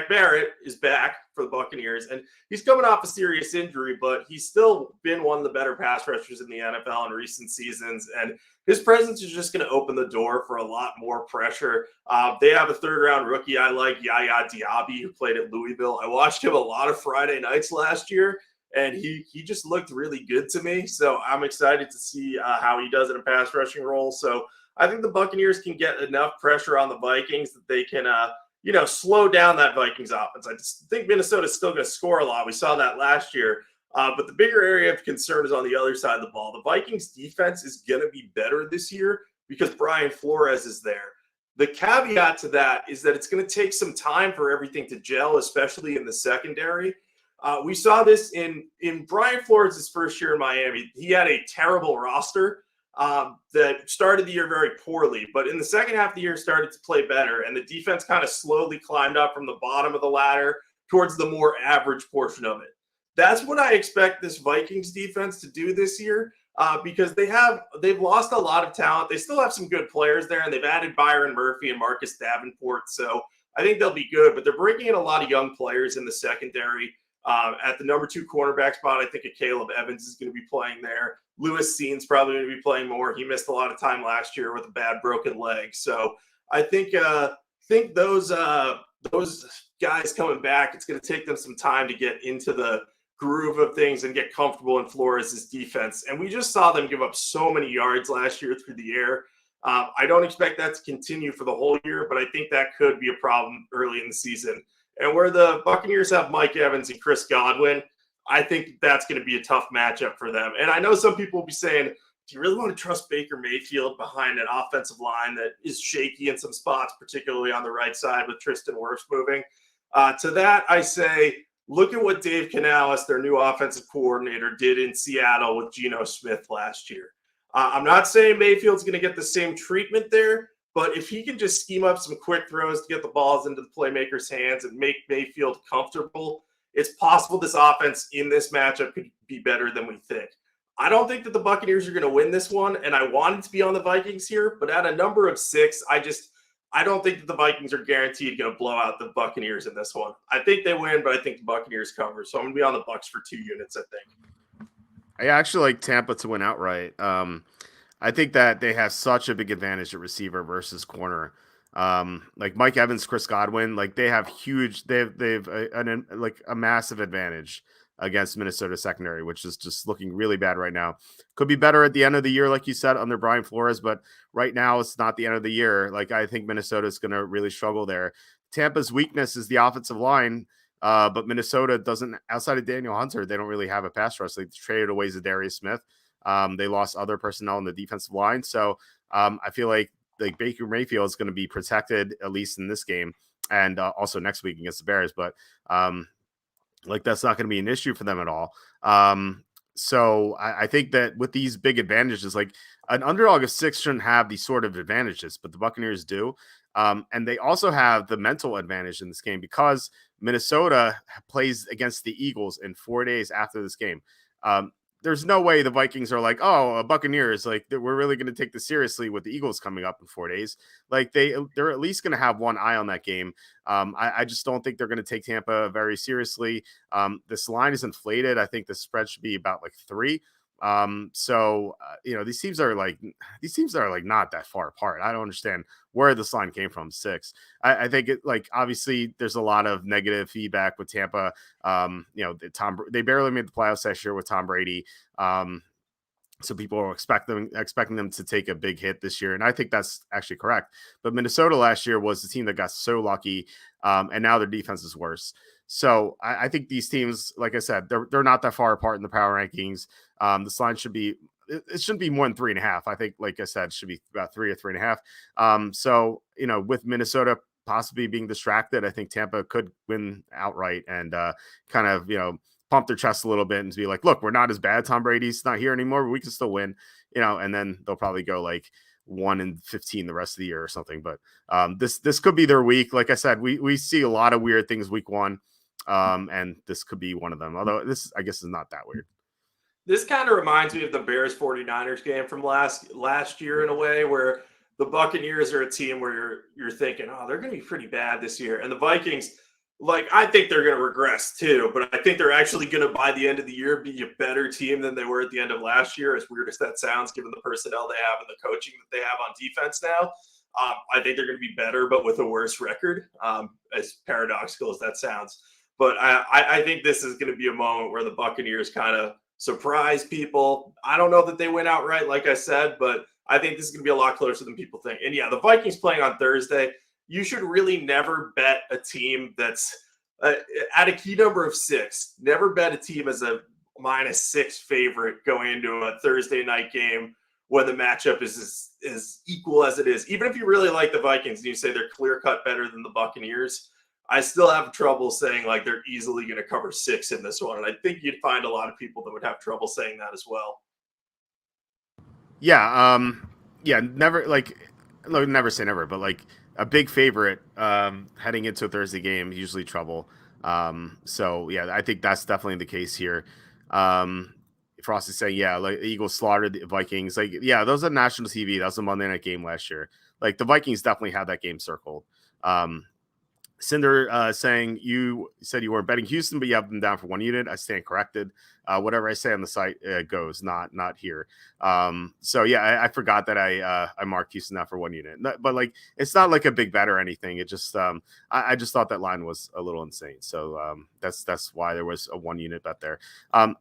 Barrett is back for the Buccaneers, and he's coming off a serious injury, but he's still been one of the better pass rushers in the NFL in recent seasons, and his presence is just going to open the door for a lot more pressure. They have a 3rd-round rookie I like, Yaya Diaby, who played at Louisville. I watched him a lot of Friday nights last year, and he just looked really good to me. So I'm excited to see how he does in a pass rushing role. So I think the Buccaneers can get enough pressure on the Vikings that they can, slow down that Vikings offense. I just think Minnesota's still going to score a lot. We saw that last year. But the bigger area of concern is on the other side of the ball. The Vikings defense is going to be better this year because Brian Flores is there. The caveat to that is that it's going to take some time for everything to gel, especially in the secondary. We saw this in Brian Flores' first year in Miami. He had a terrible roster that started the year very poorly, but in the second half of the year started to play better, and the defense kind of slowly climbed up from the bottom of the ladder towards the more average portion of it. That's what I expect this Vikings defense to do this year. because they've lost a lot of talent. They still have some good players there, and they've added Byron Murphy and Marcus Davenport. So I think they'll be good, but they're bringing in a lot of young players in the secondary. At the number 2 cornerback spot, I think Caleb Evans is going to be playing there. Lewis Seen's probably going to be playing more. He missed a lot of time last year with a bad broken leg. So I think those guys coming back, it's going to take them some time to get into the groove of things and get comfortable in Flores' defense. And we just saw them give up so many yards last year through the air. I don't expect that to continue for the whole year, but I think that could be a problem early in the season. And where the Buccaneers have Mike Evans and Chris Godwin, I think that's going to be a tough matchup for them. And I know some people will be saying, do you really want to trust Baker Mayfield behind an offensive line that is shaky in some spots, particularly on the right side with Tristan Wirfs moving? To that, I say, look at what Dave Canales, their new offensive coordinator, did in Seattle with Geno Smith last year. I'm not saying Mayfield's going to get the same treatment there, but if he can just scheme up some quick throws to get the balls into the playmaker's hands and make Mayfield comfortable, it's possible this offense in this matchup could be better than we think. I don't think that the Buccaneers are going to win this one, and I wanted to be on the Vikings here, but at a number of 6, I don't think that the Vikings are guaranteed going to blow out the Buccaneers in this one. I think they win, but I think the Buccaneers cover. So I'm going to be on the Bucs for 2 units, I think. I actually like Tampa to win outright. I think that they have such a big advantage at receiver versus corner. Like Mike Evans, Chris Godwin, like they have a massive advantage against Minnesota secondary, which is just looking really bad right now. Could be better at the end of the year, like you said, under Brian Flores, but right now it's not the end of the year. Like I think Minnesota is going to really struggle there. Tampa's weakness is the offensive line, but Minnesota doesn't, outside of Daniel Hunter, they don't really have a pass rush. They traded away Zadarius Smith. They lost other personnel in the defensive line. So I feel like Baker Mayfield is going to be protected, at least in this game, and also next week against the Bears. But that's not going to be an issue for them at all. So I think that with these big advantages, like an underdog of 6 shouldn't have these sort of advantages, but the Buccaneers do. And they also have the mental advantage in this game because Minnesota plays against the Eagles in 4 days after this game. There's no way the Vikings are like, oh, Buccaneers, like we're really going to take this seriously with the Eagles coming up in 4 days. Like they're at least going to have one eye on that game. I just don't think they're going to take Tampa very seriously. This line is inflated. I think the spread should be about 3. These teams are not that far apart. I don't understand where this line came from 6. I think it obviously there's a lot of negative feedback with Tampa. They barely made the playoffs last year with Tom Brady. So people are expecting them to take a big hit this year. And I think that's actually correct. But Minnesota last year was the team that got so lucky. And now their defense is worse. So I think these teams, like I said, they're not that far apart in the power rankings. This line shouldn't be more than 3.5. I think, like I said, it should be about 3 or 3.5. With Minnesota possibly being distracted, I think Tampa could win outright and kind of, pump their chest a little bit and be like, look, we're not as bad. Tom Brady's not here anymore, but we can still win, and then they'll probably go 1-15 the rest of the year or something. But this could be their week. Like I said, we see a lot of weird things week 1. And this could be one of them. Although this, I guess, is not that weird. This kind of reminds me of the Bears 49ers game from last year in a way, where the Buccaneers are a team where you're thinking, oh, they're going to be pretty bad this year. And the Vikings, I think they're going to regress too, but I think they're actually going to, by the end of the year, be a better team than they were at the end of last year, as weird as that sounds, given the personnel they have and the coaching that they have on defense now. I think they're going to be better, but with a worse record, as paradoxical as that sounds. But I think this is going to be a moment where the Buccaneers kind of surprise people. I don't know that they win outright, like I said, but I think this is going to be a lot closer than people think. And yeah, the Vikings playing on Thursday, you should really never bet a team that's at a key number of 6. Never bet a team as a -6 favorite going into a Thursday night game when the matchup is as equal as it is. Even if you really like the Vikings and you say they're clear-cut better than the Buccaneers, I still have trouble saying they're easily going to cover 6 in this one. And I think you'd find a lot of people that would have trouble saying that as well. Yeah. Never say never, but a big favorite heading into a Thursday game, usually trouble. I think that's definitely the case here. Frosty saying, yeah, like the Eagles slaughtered the Vikings. Like, yeah, those are national TV. That was a Monday night game last year. Like the Vikings definitely had that game circled. Cinder saying you said you weren't betting Houston, but you have them down for 1 unit. I stand corrected. Whatever I say on the site goes, not here. So yeah, I forgot that I marked Houston down for 1 unit, but like it's not like a big bet or anything. It just I just thought that line was a little insane. So that's why there was a 1 unit bet there.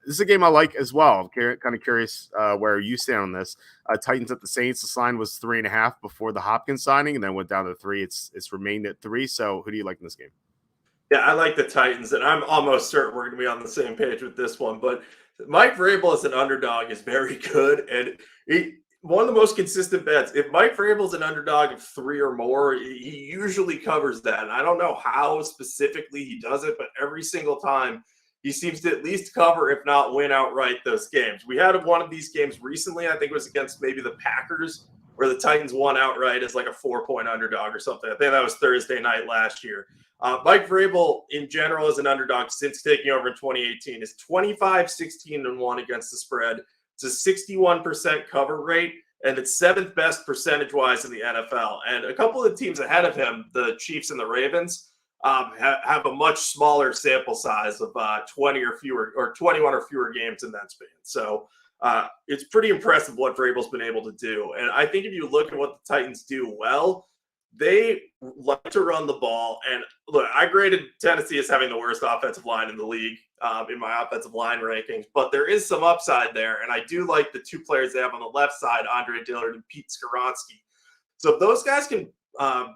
This is a game I like as well. Kind of curious where you stand on this. Titans at the Saints. This line was 3.5 before the Hopkins signing, and then went down to 3. It's remained at 3. So who do you like in this game? Yeah, I like the Titans, and I'm almost certain we're going to be on the same page with this one. But Mike Vrabel as an underdog is very good, and one of the most consistent bets. If Mike Vrabel's an underdog of 3 or more, he usually covers that. And I don't know how specifically he does it, but every single time he seems to at least cover, if not win outright, those games. We had one of these games recently. I think it was against maybe the Packers, where the Titans won outright as like a 4-point underdog or something. I think that was Thursday night last year. Mike Vrabel, in general, as an underdog since taking over in 2018, is 25-16-1 against the spread. It's a 61% cover rate, and it's 7th best percentage-wise in the NFL. And a couple of the teams ahead of him, the Chiefs and the Ravens, have a much smaller sample size of 20 or fewer, or 21 or fewer games in that span. So it's pretty impressive what Vrabel's been able to do. And I think if you look at what the Titans do well, they like to run the ball. And look, I graded Tennessee as having the worst offensive line in the league in my offensive line rankings, but there is some upside there. And I do like the 2 players they have on the left side, Andre Dillard and Pete Skoronski. So if those guys can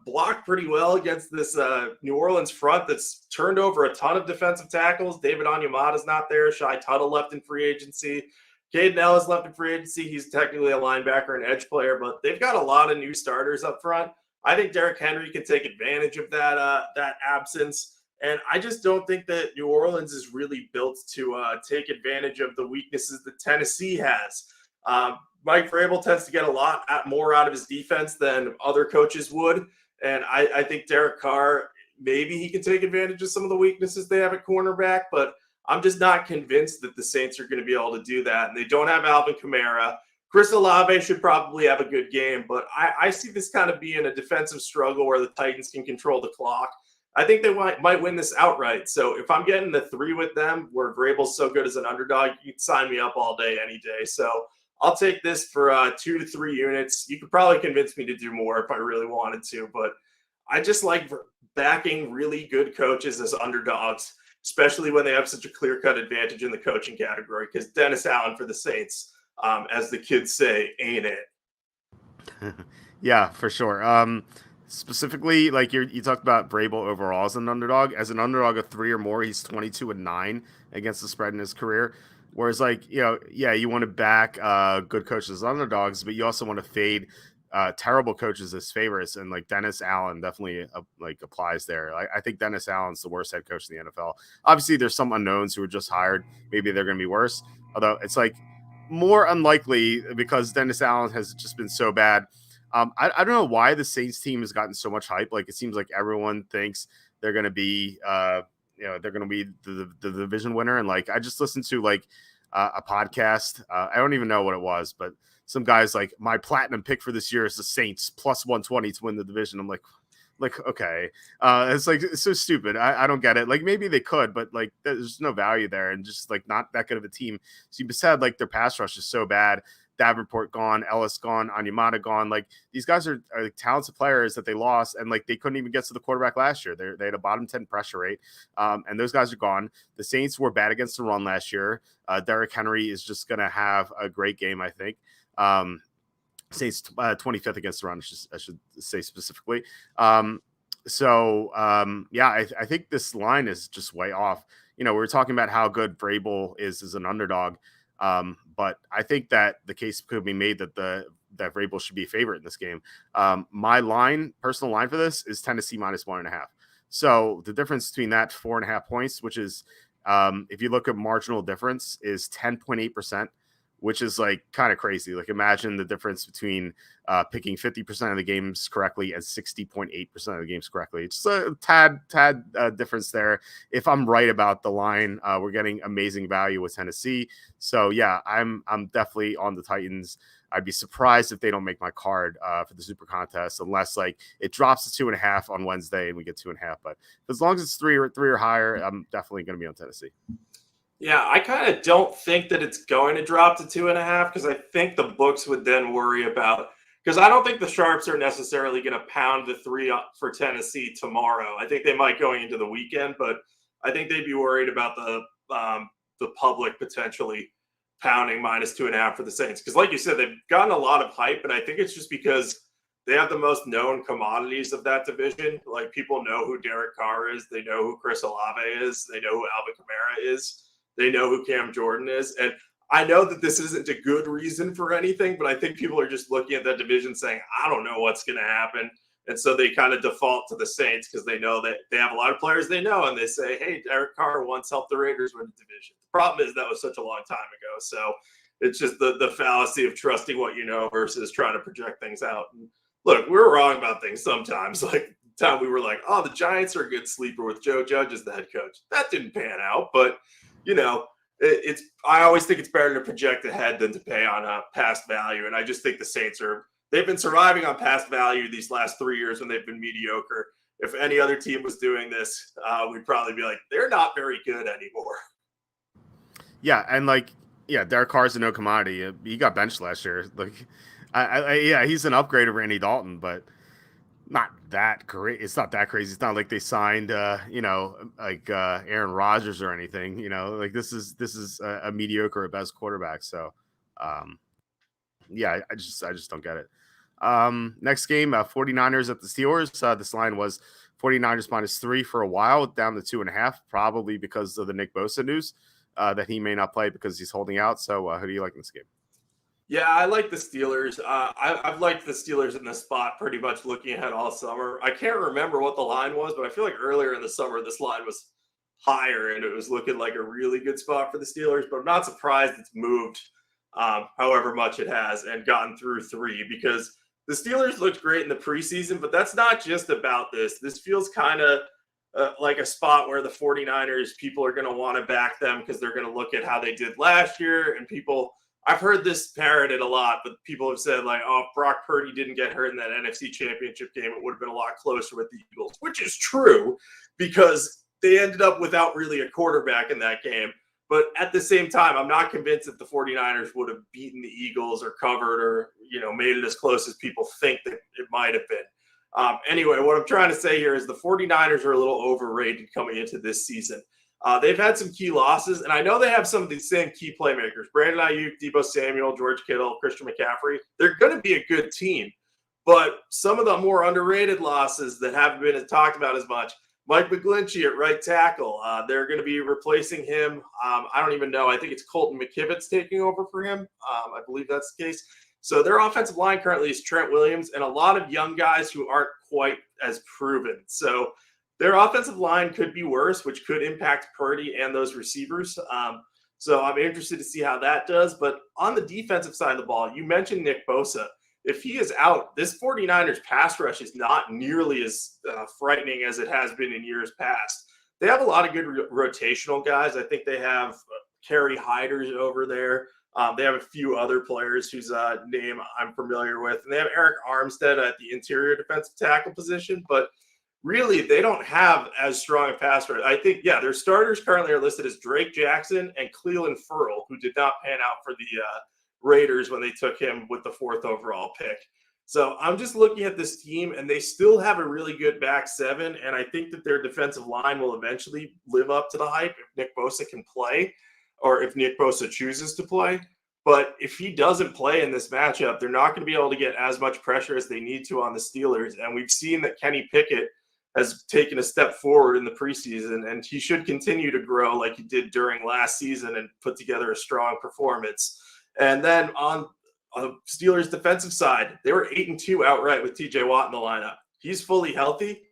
block pretty well against this New Orleans front that's turned over a ton of defensive tackles. David Onyemata's not there. Shai Tuttle left in free agency. Caden Ellis left in free agency. He's technically a linebacker and edge player, but they've got a lot of new starters up front. I think Derrick Henry can take advantage of that absence. And I just don't think that New Orleans is really built to take advantage of the weaknesses that Tennessee has. Mike Vrabel tends to get a lot more out of his defense than other coaches would. And I think Derek Carr, maybe he can take advantage of some of the weaknesses they have at cornerback, but I'm just not convinced that the Saints are going to be able to do that. And they don't have Alvin Kamara. Chris Olave should probably have a good game, but I see this kind of being a defensive struggle where the Titans can control the clock. I think they might win this outright. So if I'm getting the 3 with them, where Vrabel's so good as an underdog, you can sign me up all day, any day. So I'll take this for 2 to 3 units. You could probably convince me to do more if I really wanted to, but I just like backing really good coaches as underdogs, especially when they have such a clear-cut advantage in the coaching category, because Dennis Allen for the Saints, as the kids say, ain't it? Yeah, for sure. Specifically, like you talked about Vrabel overall as an underdog. As an underdog of 3 or more, he's 22-9 against the spread in his career. Whereas, like, you want to back good coaches as underdogs, but you also want to fade terrible coaches as favorites. And like Dennis Allen definitely applies there. I think Dennis Allen's the worst head coach in the NFL. Obviously, there's some unknowns who were just hired. Maybe they're going to be worse. Although it's like more unlikely because Dennis Allen has just been so bad. I don't know why the Saints team has gotten so much hype. Like it seems like everyone thinks they're going to be, they're going to be the division winner. And like I just listened to like a podcast. I don't even know what it was, but some guys like my platinum pick for this year is the Saints plus 120 to win the division. I'm like okay, it's so stupid. I don't get it. Like maybe they could, but like there's no value there, and just like not that good of a team. So you said like their pass rush is so bad. Davenport gone, Ellis gone, Onyemata gone. Like these guys are like talented players that they lost, and like they couldn't even get to the quarterback last year. They had a bottom 10 pressure rate, and those guys are gone. The Saints were bad against the run last year. Derrick Henry is just going to have a great game, I think. Saints 25th against the run, I should say specifically. I think this line is just way off. We were talking about how good Vrabel is as an underdog. But I think that the case could be made that that Vrabel should be a favorite in this game. My personal line for this is Tennessee minus 1.5. So the difference between that 4.5 points, which is, if you look at marginal difference, is 10.8%, which is like kind of crazy. Like imagine the difference between picking 50% of the games correctly and 60.8% of the games correctly. It's a tad difference there. If I'm right about the line, we're getting amazing value with Tennessee. So yeah, I'm definitely on the Titans. I'd be surprised if they don't make my card for the Super Contest, unless like it drops to 2.5 on Wednesday and we get 2.5. But as long as it's three or higher, I'm definitely going to be on Tennessee. Yeah, I kind of don't think that it's going to drop to 2.5 because I think the books would then worry about, because I don't think the Sharps are necessarily going to pound the 3 up for Tennessee tomorrow. I think they might going into the weekend, but I think they'd be worried about the public potentially pounding -2.5 for the Saints. Because like you said, they've gotten a lot of hype, and I think it's just because they have the most known commodities of that division. Like people know who Derek Carr is. They know who Chris Olave is. They know who Alvin Kamara is. They know who Cam Jordan is. And I know that this isn't a good reason for anything, but I think people are just looking at that division saying, I don't know what's going to happen. And so they kind of default to the Saints because they know that they have a lot of players they know. And they say, hey, Derek Carr once helped the Raiders win the division. The problem is that was such a long time ago. So it's just the fallacy of trusting what you know versus trying to project things out. And look, we're wrong about things sometimes. Like the time we were like, oh, the Giants are a good sleeper with Joe Judge as the head coach. That didn't pan out, but you know, I always think it's better to project ahead than to pay on past value. And I just think the Saints they've been surviving on past value these last 3 years when they've been mediocre. If any other team was doing this, we'd probably be like, they're not very good anymore. Yeah. And Derek Carr's a no commodity. He got benched last year. Like, yeah, he's an upgrade over Andy Dalton, but not that great. It's not that crazy. It's not like they signed, Aaron Rodgers or anything. Like this is a mediocre at best quarterback. So, yeah, I just don't get it. Next game, 49ers at the Steelers. This line was 49ers -3 for a while, down to 2.5, probably because of the Nick Bosa news that he may not play because he's holding out. So, who do you like in this game? Yeah, I like the Steelers. I've liked the Steelers in this spot pretty much looking ahead all summer. I can't remember what the line was, but I feel like earlier in the summer, this line was higher and it was looking like a really good spot for the Steelers, but I'm not surprised it's moved however much it has and gotten through 3 because the Steelers looked great in the preseason, but that's not just about this. This feels kind of like a spot where the 49ers, people are going to want to back them because they're going to look at how they did last year and I've heard this parroted a lot, but people have said like, oh, if Brock Purdy didn't get hurt in that NFC Championship game, it would have been a lot closer with the Eagles, which is true because they ended up without really a quarterback in that game. But at the same time, I'm not convinced that the 49ers would have beaten the Eagles or covered or, made it as close as people think that it might have been. Anyway, what I'm trying to say here is the 49ers are a little overrated coming into this season. They've had some key losses, and I know they have some of the same key playmakers. Brandon Ayuk, Deebo Samuel, George Kittle, Christian McCaffrey. They're going to be a good team. But some of the more underrated losses that haven't been talked about as much, Mike McGlinchey at right tackle. They're going to be replacing him. I don't even know. I think it's Colton McKivitz taking over for him. I believe that's the case. So their offensive line currently is Trent Williams and a lot of young guys who aren't quite as proven. So their offensive line could be worse, which could impact Purdy and those receivers. So I'm interested to see how that does. But on the defensive side of the ball, you mentioned Nick Bosa. If he is out, this 49ers pass rush is not nearly as frightening as it has been in years past. They have a lot of good rotational guys. I think they have Kerry Hyders over there. They have a few other players whose name I'm familiar with. And they have Eric Armstead at the interior defensive tackle position. But really, they don't have as strong a pass rush. I think, their starters currently are listed as Drake Jackson and Cleveland Ferrell, who did not pan out for the Raiders when they took him with the 4th overall pick. So I'm just looking at this team, and they still have a really good back 7, and I think that their defensive line will eventually live up to the hype if Nick Bosa can play or if Nick Bosa chooses to play. But if he doesn't play in this matchup, they're not going to be able to get as much pressure as they need to on the Steelers, and we've seen that Kenny Pickett has taken a step forward in the preseason, and he should continue to grow like he did during last season and put together a strong performance. And then on Steelers defensive side, they were 8-2 outright with TJ Watt in the lineup. He's fully healthy.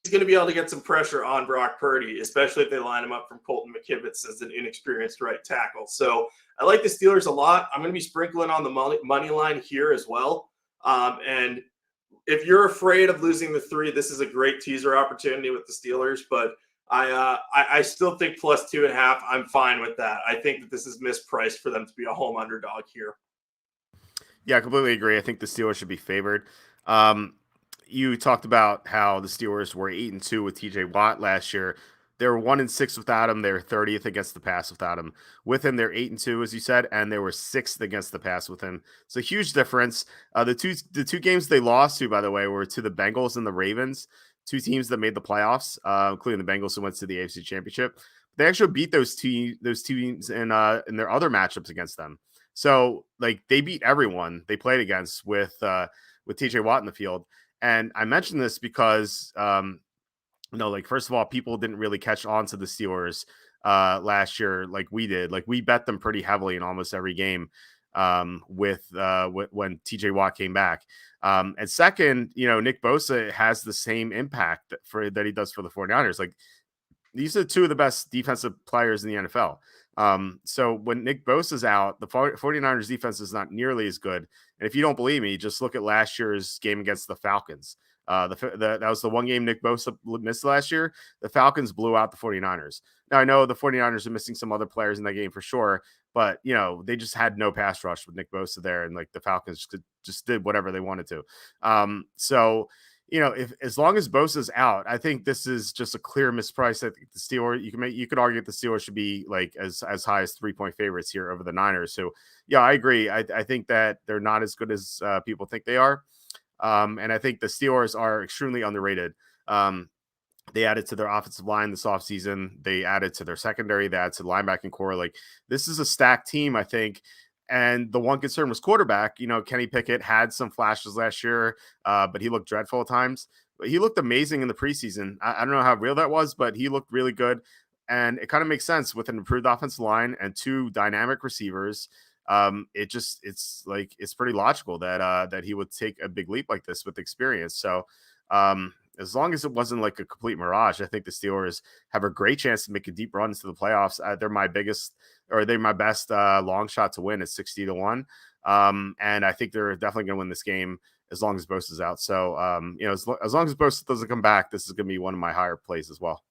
going to be able to get some pressure on Brock Purdy, especially if they line him up from Colton McKivitz as an inexperienced right tackle. So I like the Steelers a lot. I'm going to be sprinkling on the money line here as well. And if you're afraid of losing the 3, this is a great teaser opportunity with the Steelers. But I still think plus 2.5. I'm fine with that. I think that this is mispriced for them to be a home underdog here. Yeah, I completely agree. I think the Steelers should be favored. You talked about how the Steelers were 8-2 with TJ Watt last year. They were 1-6 without him. They were 30th against the pass without him. With him, they're 8-2, as you said, and they were 6th against the pass with him. It's a huge difference. The two games they lost to, by the way, were to the Bengals and the Ravens, 2 teams that made the playoffs, including the Bengals who went to the AFC Championship. They actually beat those teams in their other matchups against them. So, like, they beat everyone they played against with TJ Watt in the field. And I mentioned this because, like, first of all, people didn't really catch on to the Steelers last year like we did. Like, we bet them pretty heavily in almost every game when TJ Watt came back. And second, Nick Bosa has the same impact that he does for the 49ers. Like, these are 2 of the best defensive players in the NFL. So when Nick Bosa's out, the 49ers defense is not nearly as good. And if you don't believe me, just look at last year's game against the Falcons. That was the one game Nick Bosa missed last year. The Falcons blew out the 49ers. Now, I know the 49ers are missing some other players in that game for sure, but, they just had no pass rush with Nick Bosa there, and, like, the Falcons just did whatever they wanted to. So, if as long as Bosa's out, I think this is just a clear misprice. I think the Steelers, you could argue that the Steelers should be like as high as 3-point favorites here over the Niners. So yeah, I agree. I think that they're not as good as people think they are. And I think the Steelers are extremely underrated. They added to their offensive line this offseason. They added to their secondary. They added to the linebacking core. Like, this is a stacked team, I think. And the one concern was quarterback. Kenny Pickett had some flashes last year, but he looked dreadful at times. But he looked amazing in the preseason. I don't know how real that was, but he looked really good. And it kind of makes sense with an improved offensive line and 2 dynamic receivers. It's pretty logical that he would take a big leap like this with experience. So as long as it wasn't like a complete mirage, I think the Steelers have a great chance to make a deep run into the playoffs. They're my best long shot to win at 60-1. And I think they're definitely going to win this game as long as Bosa's out. So, as long as Bosa doesn't come back, this is going to be one of my higher plays as well.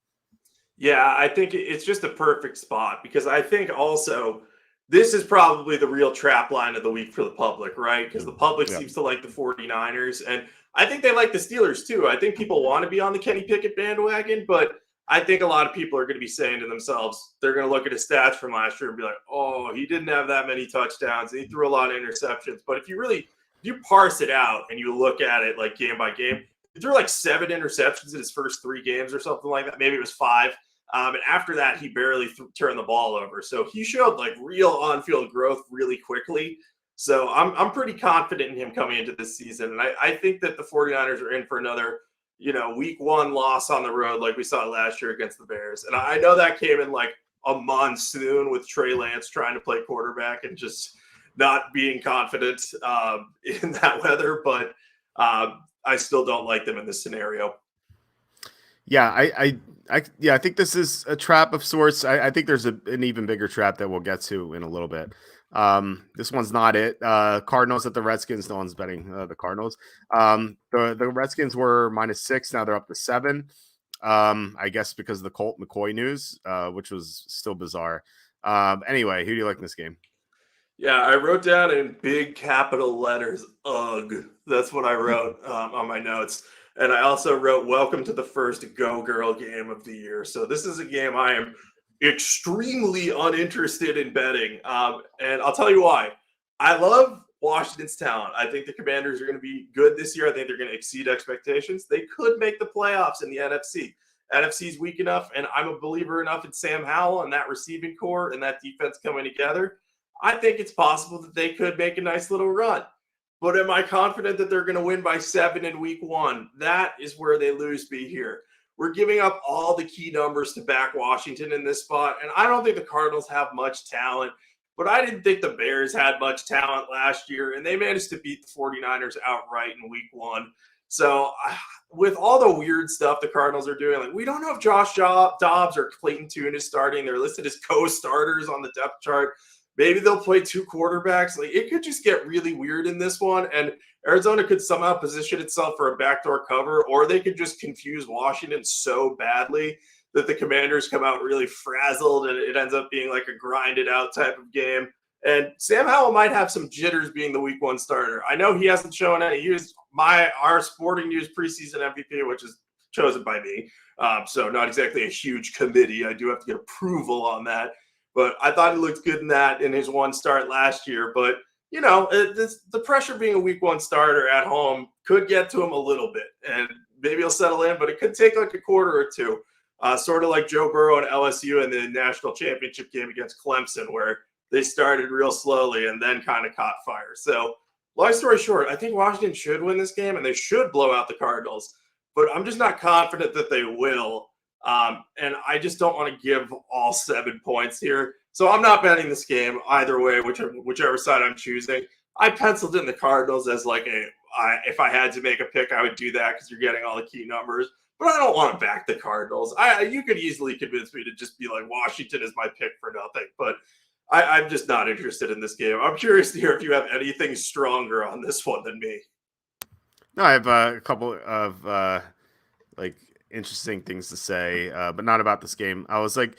Yeah, I think it's just a perfect spot because I think also this is probably the real trap line of the week for the public, right? Because the public seems to like the 49ers. And I think they like the Steelers too. I think people want to be on the Kenny Pickett bandwagon, but I think a lot of people are going to be saying to themselves, they're going to look at his stats from last year and be like, oh, he didn't have that many touchdowns. And he threw a lot of interceptions. But if you parse it out and you look at it like game by game, he threw like 7 interceptions in his first 3 games or something like that. Maybe it was 5. And after that, he barely turned the ball over. So he showed like real on-field growth really quickly. So I'm pretty confident in him coming into this season. And I think that the 49ers are in for another, week 1 loss on the road like we saw last year against the Bears. And I know that came in like a monsoon with Trey Lance trying to play quarterback and just not being confident in that weather. But I still don't like them in this scenario. Yeah, I think this is a trap of sorts. I think there's an even bigger trap that we'll get to in a little bit. This one's not it. Cardinals at the Redskins. No one's betting the Cardinals. The Redskins were -6. Now they're up to 7. I guess because of the Colt McCoy news, which was still bizarre. Anyway, who do you like in this game? Yeah, I wrote down in big capital letters, "Ugh." That's what I wrote on my notes. And I also wrote, "Welcome to the first Go Girl game of the year." So this is a game I am extremely uninterested in betting. And I'll tell you why. I love Washington's talent. I think the Commanders are going to be good this year. I think they're going to exceed expectations. They could make the playoffs in the NFC. NFC is weak enough, and I'm a believer enough in Sam Howell and that receiving core and that defense coming together. I think it's possible that they could make a nice little run. But am I confident that they're going to win by 7 in week 1? That is where they lose me here. We're giving up all the key numbers to back Washington in this spot. And I don't think the Cardinals have much talent, but I didn't think the Bears had much talent last year. And they managed to beat the 49ers outright in week 1. So with all the weird stuff the Cardinals are doing, like we don't know if Josh Dobbs or Clayton Tune is starting. They're listed as co-starters on the depth chart. Maybe they'll play two quarterbacks. Like it could just get really weird in this one. And Arizona could somehow position itself for a backdoor cover, or they could just confuse Washington so badly that the Commanders come out really frazzled and it ends up being like a grinded out type of game. And Sam Howell might have some jitters being the week one starter. I know he hasn't shown any. He was our Sporting News preseason MVP, which is chosen by me. So not exactly a huge committee. I do have to get approval on that. But I thought he looked good in his one start last year. But, the pressure being a week one starter at home could get to him a little bit. And maybe he'll settle in, but it could take like a quarter or two. Sort of like Joe Burrow and LSU in the national championship game against Clemson, where they started real slowly and then kind of caught fire. So long story short, I think Washington should win this game and they should blow out the Cardinals, but I'm just not confident that they will. And I just don't want to give all 7 points here. So I'm not betting this game either way, whichever side I'm choosing. I penciled in the Cardinals as like if I had to make a pick, I would do that because you're getting all the key numbers. But I don't want to back the Cardinals. You could easily convince me to just be like, Washington is my pick for nothing. But I'm just not interested in this game. I'm curious to hear if you have anything stronger on this one than me. No, I have a couple of interesting things to say, but not about this game. I was like,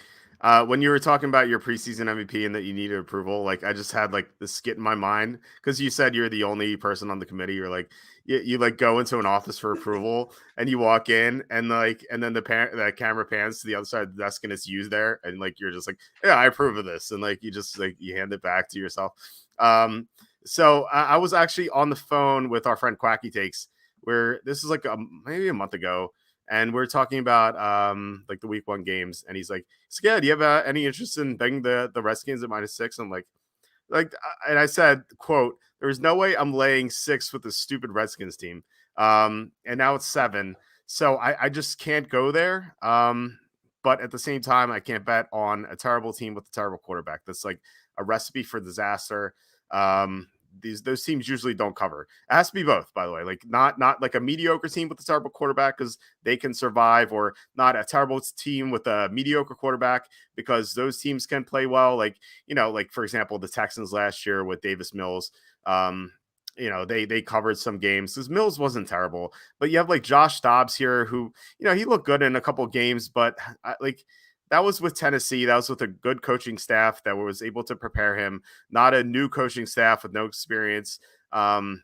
when you were talking about your preseason MVP and that you needed approval, like I just had like this skit in my mind because you said you're the only person on the committee. You're like, you like go into an office for approval and you walk in and then the camera pans to the other side of the desk and it's you there and like you're just like, yeah, I approve of this, and like you just like you hand it back to yourself. So I was actually on the phone with our friend Quacky Takes, where this is like maybe a month ago. And we're talking about like the week one games, and he's like, "Yeah, do you have any interest in betting the Redskins at -6?" I'm like, and I said, "quote There's no way I'm laying 6 with this stupid Redskins team." And now it's 7, so I just can't go there. But at the same time, I can't bet on a terrible team with a terrible quarterback. That's like a recipe for disaster. Those teams usually don't cover. It has to be both, by the way. Like not like a mediocre team with a terrible quarterback because they can survive, or not a terrible team with a mediocre quarterback because those teams can play well. Like like for example, the Texans last year with Davis Mills. They covered some games because Mills wasn't terrible, but you have like Josh Dobbs here, who he looked good in a couple games, but that was with Tennessee. That was with a good coaching staff that was able to prepare him, not a new coaching staff with no experience. And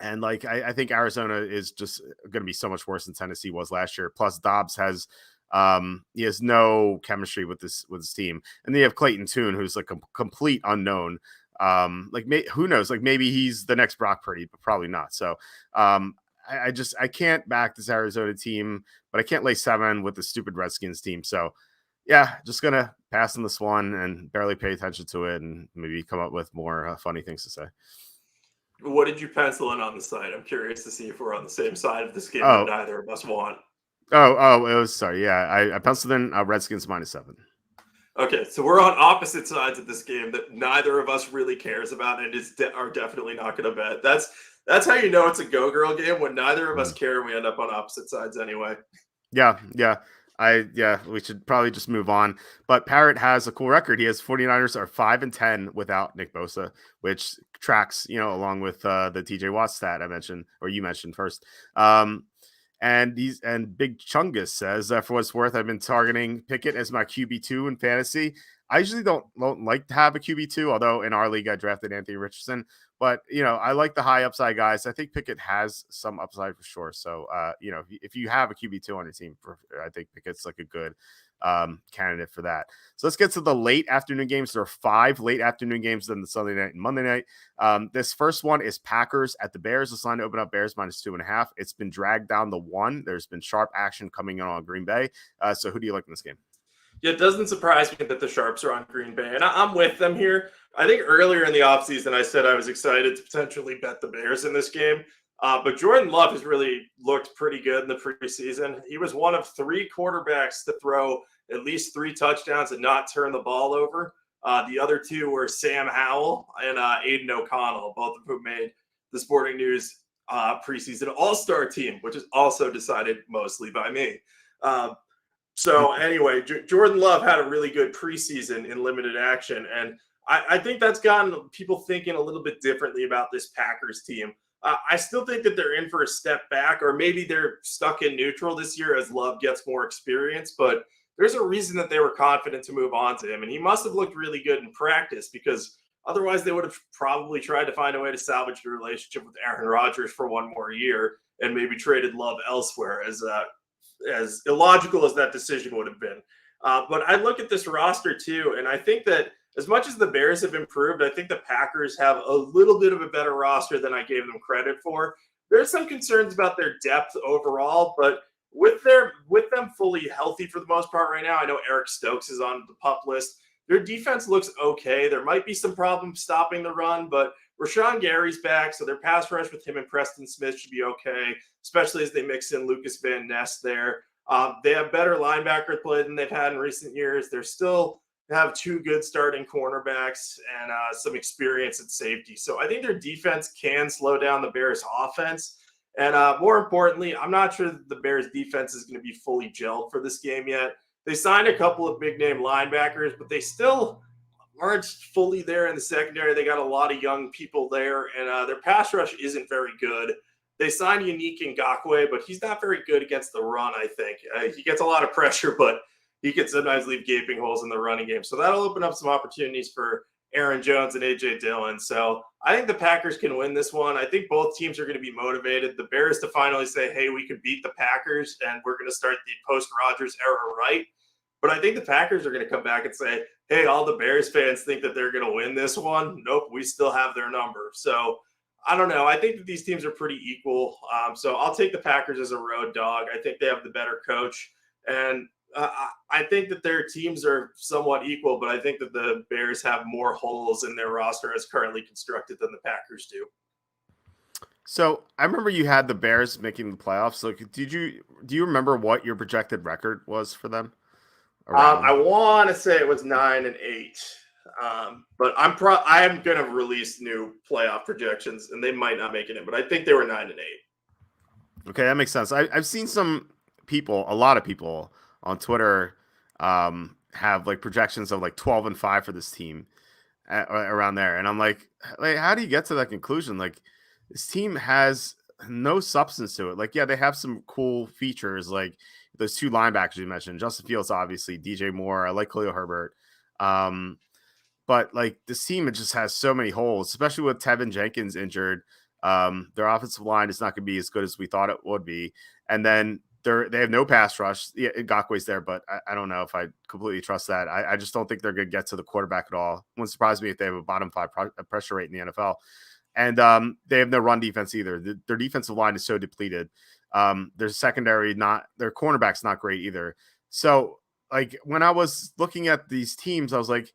like, I think Arizona is just going to be so much worse than Tennessee was last year. Plus Dobbs has no chemistry with this team. And then you have Clayton Tune, who's like a complete unknown. Who knows? Like maybe he's the next Brock Purdy, but probably not. So I can't back this Arizona team, but I can't lay 7 with the stupid Redskins team. So yeah, just going to pass on this one and barely pay attention to it and maybe come up with more funny things to say. What did you pencil in on the side? I'm curious to see if we're on the same side of this game that neither of us want. It was, sorry. Yeah, I penciled in Redskins -7. Okay, so we're on opposite sides of this game that neither of us really cares about and are definitely not going to bet. That's how you know it's a go-girl game, when neither of us care and we end up on opposite sides anyway. Yeah. We should probably just move on. But Parrott has a cool record. He has 49ers are 5-10 without Nick Bosa, which tracks, along with the TJ Watt stat I mentioned, or you mentioned first. And Big Chungus says, for what's worth, I've been targeting Pickett as my QB2 in fantasy. I usually don't like to have a QB2, although in our league I drafted Anthony Richardson. But, I like the high upside guys. I think Pickett has some upside for sure. So, if you have a QB2 on your team, I think Pickett's like a good candidate for that. So let's get to the late afternoon games. There are 5 late afternoon games than the Sunday night and Monday night. This first one is Packers at the Bears. This line to open up Bears -2.5. It's been dragged down to 1. There's been sharp action coming in on Green Bay. So who do you like in this game? Yeah, it doesn't surprise me that the Sharps are on Green Bay, and I'm with them here. I think earlier in the offseason, I said I was excited to potentially bet the Bears in this game. But Jordan Love has really looked pretty good in the preseason. He was one of 3 quarterbacks to throw at least 3 touchdowns and not turn the ball over. The other 2 were Sam Howell and Aiden O'Connell, both of whom made the Sporting News preseason all-star team, which is also decided mostly by me. So anyway, Jordan Love had a really good preseason in limited action, and I think that's gotten people thinking a little bit differently about this Packers team. I still think that they're in for a step back, or maybe they're stuck in neutral this year as Love gets more experience, but there's a reason that they were confident to move on to him, and he must have looked really good in practice, because otherwise they would have probably tried to find a way to salvage the relationship with Aaron Rodgers for one more year and maybe traded Love elsewhere, as illogical as that decision would have been. But I look at this roster too, and I think that as much as the Bears have improved, I think the Packers have a little bit of a better roster than I gave them credit for. There's some concerns about their depth overall, but with them fully healthy for the most part right now, I know Eric Stokes is on the PUP list. Their defense looks okay. There might be some problems stopping the run, but Rashawn Gary's back, so their pass rush with him and Preston Smith should be okay, especially as they mix in Lucas Van Ness there. They have better linebacker play than they've had in recent years. They're still have two good starting cornerbacks and some experience at safety. So I think their defense can slow down the Bears' offense. And more importantly, I'm not sure that the Bears' defense is going to be fully gelled for this game yet. They signed a couple of big-name linebackers, but they still aren't fully there in the secondary. They got a lot of young people there, and their pass rush isn't very good. They signed Unique Ngakoue, but he's not very good against the run, I think. He gets a lot of pressure, but he can sometimes leave gaping holes in the running game. So that'll open up some opportunities for Aaron Jones and A.J. Dillon. So I think the Packers can win this one. I think both teams are going to be motivated. The Bears to finally say, hey, we could beat the Packers, and we're going to start the post-Rodgers era right. But I think the Packers are going to come back and say, hey, all the Bears fans think that they're going to win this one. Nope, we still have their number. So I don't know. I think that these teams are pretty equal. So I'll take the Packers as a road dog. I think they have the better coach. And I think that their teams are somewhat equal, but I think that the Bears have more holes in their roster as currently constructed than the Packers do. So I remember you had the Bears making the playoffs. So do you remember what your projected record was for them? I want to say it was 9-8, but I am going to release new playoff projections, and they might not make it in, but I think they were 9-8. Okay, that makes sense. I've seen some people, a lot of people on Twitter, have like projections of like 12-5 for this team around there, and I'm like, how do you get to that conclusion? Like, this team has no substance to it. Like, yeah, they have some cool features, like those two linebackers you mentioned, Justin Fields, obviously, DJ Moore. I like Khalil Herbert. But like, this team, it just has so many holes, especially with Tevin Jenkins injured. Their offensive line is not going to be as good as we thought it would be. And then they have no pass rush. Yeah, Ngakoue's there, but I don't know if I completely trust that. I just don't think they're going to get to the quarterback at all. It wouldn't surprise me if they have a bottom 5 pressure rate in the NFL. And they have no run defense either. Their defensive line is so depleted. Their secondary, their cornerback's not great either. So like, when I was looking at these teams, I was like,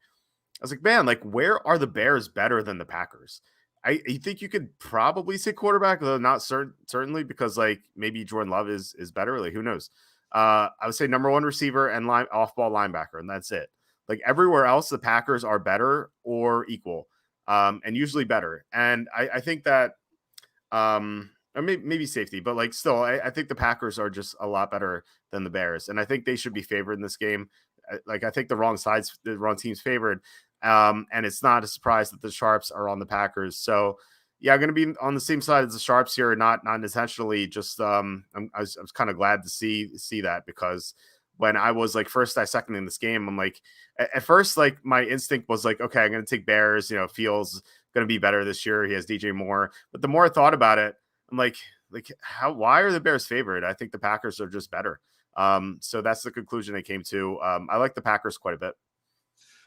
man, like, where are the Bears better than the Packers? I think you could probably say quarterback, though not certainly, because like maybe Jordan Love is better. Like, who knows? I would say number 1 receiver and off-ball linebacker, and that's it. Like, everywhere else, the Packers are better or equal, and usually better. And I think that, or maybe safety, but like, still, I think the Packers are just a lot better than the Bears, and I think they should be favored in this game. Like, I think the wrong team's favored. And it's not a surprise that the Sharps are on the Packers. So yeah, I'm going to be on the same side as the Sharps here, not intentionally. Just I was kind of glad to see that, because when I was like first dissecting this game, I'm like, at first, like, my instinct was like, okay, I'm going to take Bears. You know, Fields going to be better this year. He has DJ Moore. But the more I thought about it, I'm like why are the Bears favored? I think the Packers are just better. So that's the conclusion I came to. I like the Packers quite a bit.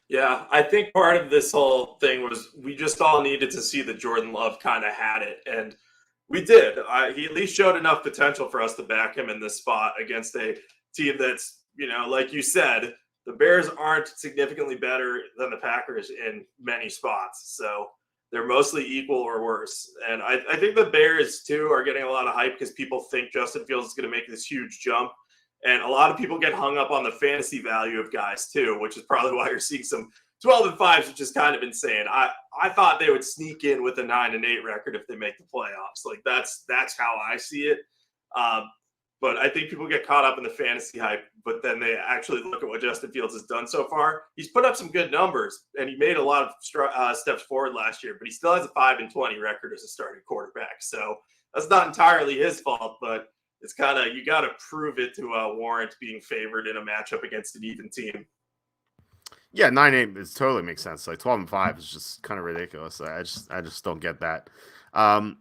Yeah, I think part of this whole thing was we just all needed to see that Jordan Love kind of had it, and we did. He at least showed enough potential for us to back him in this spot against a team that's, you know, like you said, the Bears aren't significantly better than the Packers in many spots. So they're mostly equal or worse. And I think the Bears, too, are getting a lot of hype because people think Justin Fields is going to make this huge jump. And a lot of people get hung up on the fantasy value of guys, too, which is probably why you're seeing some 12-5 is just kind of insane. I thought they would sneak in with a 9-8 record if they make the playoffs. Like that's how I see it. But I think people get caught up in the fantasy hype, but then they actually look at what Justin Fields has done so far. He's put up some good numbers, and he made a lot of steps forward last year, but he still has a 5-20 record as a starting quarterback. So that's not entirely his fault, but it's kind of, you got to prove it to warrant being favored in a matchup against an even team. Yeah, 9-8 is totally makes sense. Like 12-5 is just kind of ridiculous. I just don't get that.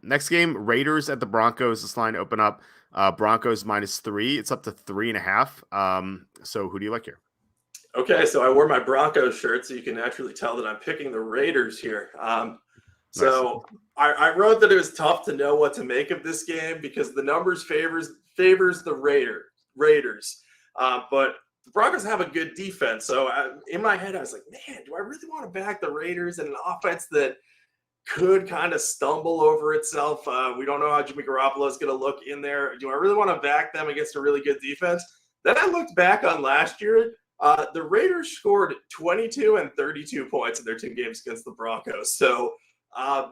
Next game, Raiders at the Broncos. This line open up. Broncos -3. It's up to 3.5. So who do you like here? Okay, so I wore my Broncos shirt, so you can naturally tell that I'm picking the Raiders here. So nice. I wrote that it was tough to know what to make of this game because the numbers favors the Raiders. But the Broncos have a good defense. So in my head, I was like, man, do I really want to back the Raiders in an offense that could kind of stumble over itself? We don't know how Jimmy Garoppolo is going to look in there. Do I really want to back them against a really good defense? Then I looked back on last year. The Raiders scored 22 and 32 points in their 2 games against the Broncos. So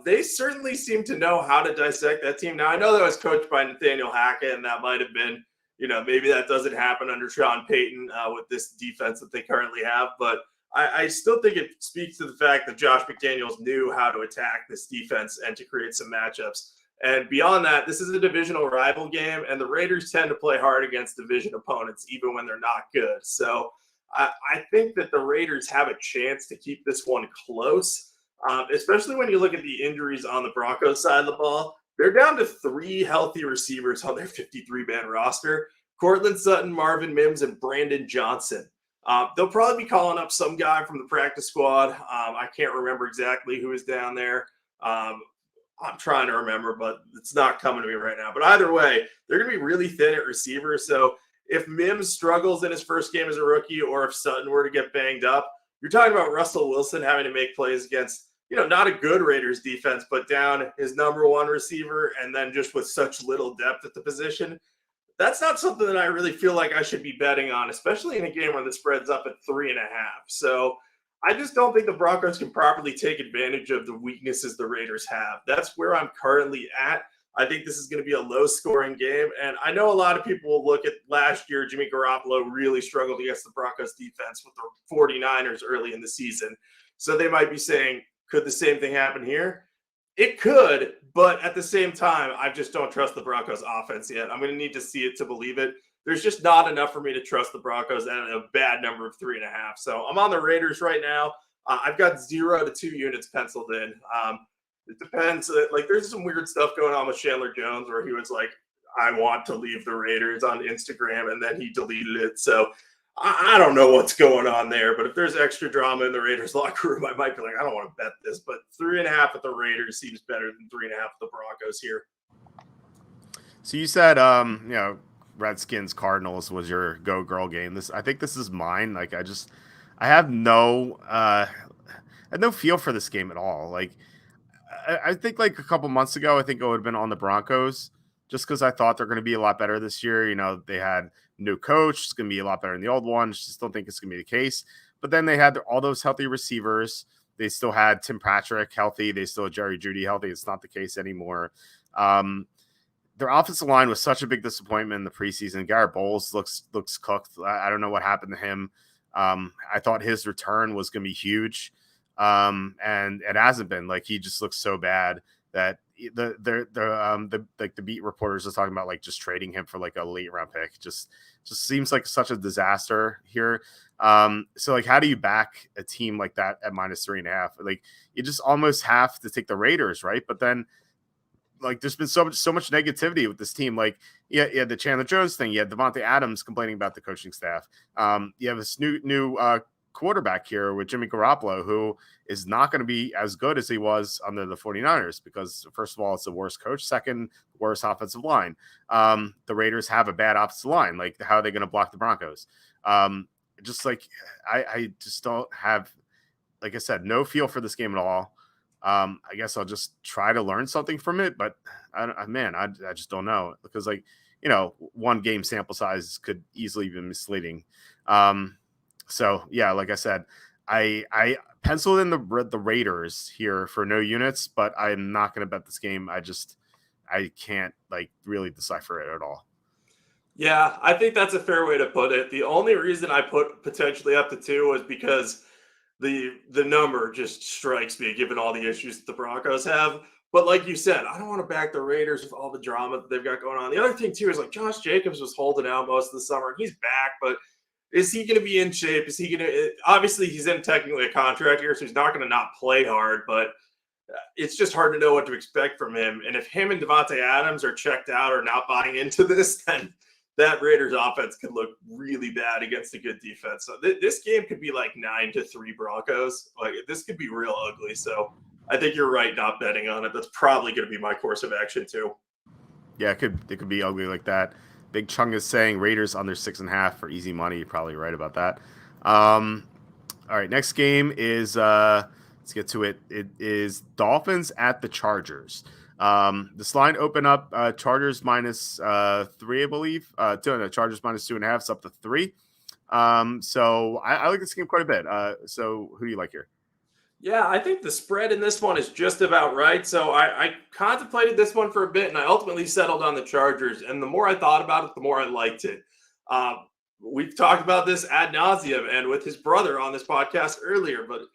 they certainly seem to know how to dissect that team. Now, I know that was coached by Nathaniel Hackett, and that might have been, maybe that doesn't happen under Sean Payton with this defense that they currently have. But I still think it speaks to the fact that Josh McDaniels knew how to attack this defense and to create some matchups. And beyond that, this is a divisional rival game, and the Raiders tend to play hard against division opponents, even when they're not good. So I think that the Raiders have a chance to keep this one close, especially when you look at the injuries on the Broncos side of the ball. They're down to 3 healthy receivers on their 53-man roster: Cortland Sutton, Marvin Mims, and Brandon Johnson. They'll probably be calling up some guy from the practice squad. I can't remember exactly who is down there. I'm trying to remember, but it's not coming to me right now. But either way, they're going to be really thin at receiver. So if Mims struggles in his first game as a rookie, or if Sutton were to get banged up, you're talking about Russell Wilson having to make plays against, not a good Raiders defense, but down his number 1 receiver, and then just with such little depth at the position. That's not something that I really feel like I should be betting on, especially in a game where the spread's up at 3.5. So I just don't think the Broncos can properly take advantage of the weaknesses the Raiders have. That's where I'm currently at. I think this is going to be a low-scoring game. And I know a lot of people will look at last year. Jimmy Garoppolo really struggled against the Broncos defense with the 49ers early in the season. So they might be saying, could the same thing happen here? It could, but at the same time, I just don't trust the Broncos offense yet. I'm going to need to see it to believe it. There's just not enough for me to trust the Broncos at a bad number of 3.5. So I'm on the Raiders right now. I've got 0 to 2 units penciled in. It depends. Like, there's some weird stuff going on with Chandler Jones where he was like, I want to leave the Raiders on Instagram, and then he deleted it. So I don't know what's going on there, but if there's extra drama in the Raiders locker room, I might be like, I don't want to bet this, but 3.5 at the Raiders seems better than 3.5 at the Broncos here. So you said, Redskins Cardinals was your go girl game. I think this is mine. Like, I have no feel for this game at all. Like, I think like a couple months ago, I think it would have been on the Broncos, just because I thought they're going to be a lot better this year. They had new coach. It's going to be a lot better than the old one. Just don't think it's going to be the case. But then they had all those healthy receivers. They still had Tim Patrick healthy. They still had Jerry Jeudy healthy. It's not the case anymore. Their offensive line was such a big disappointment in the preseason. Garrett Bowles looks cooked. I don't know what happened to him. I thought his return was going to be huge. And it hasn't been. Like, he just looks so bad that the beat reporters are talking about like just trading him for like a late round pick. Just seems like such a disaster here. So like, how do you back a team like that at -3.5? Like, you just almost have to take the Raiders, right? But then, like, there's been so much negativity with this team. Like, yeah, the Chandler Jones thing. You had Devontae Adams complaining about the coaching staff. You have this new quarterback here with Jimmy Garoppolo, who is not going to be as good as he was under the 49ers because, first of all, it's the worst coach. Second, worst offensive line. The Raiders have a bad offensive line. Like, how are they going to block the Broncos? Just like, I just don't have, like I said, no feel for this game at all. I guess I'll just try to learn something from it, but I just don't know, because, like, one game sample size could easily be misleading. So yeah, like I said, I penciled in the Raiders here for no units, but I'm not going to bet this game. I can't like really decipher it at all. Yeah, I think that's a fair way to put it. The only reason I put potentially up to 2 was because the number just strikes me, given all the issues that the Broncos have. But like you said, I don't want to back the Raiders with all the drama that they've got going on. The other thing too is like Josh Jacobs was holding out most of the summer. He's back, but is he going to be in shape? Is he going to? Obviously, he's in technically a contract here, so he's not going to not play hard. But it's just hard to know what to expect from him. And if him and Devontae Adams are checked out or not buying into this, then that Raiders offense could look really bad against a good defense. So this game could be like 9-3 Broncos. Like this could be real ugly. So I think you're right not betting on it. That's probably going to be my course of action too. Yeah, it could be ugly like that. Big Chung is saying Raiders under 6.5 for easy money. You're probably right about that. All right, next game is let's get to it. It is Dolphins at the Chargers. This line opened up Chargers -3, I believe. Chargers -2.5. It's up to 3. So I like this game quite a bit. So who do you like here? Yeah, I think the spread in this one is just about right. So I contemplated this one for a bit, and I ultimately settled on the Chargers. And the more I thought about it, the more I liked it. We've talked about this ad nauseum and with his brother on this podcast earlier, but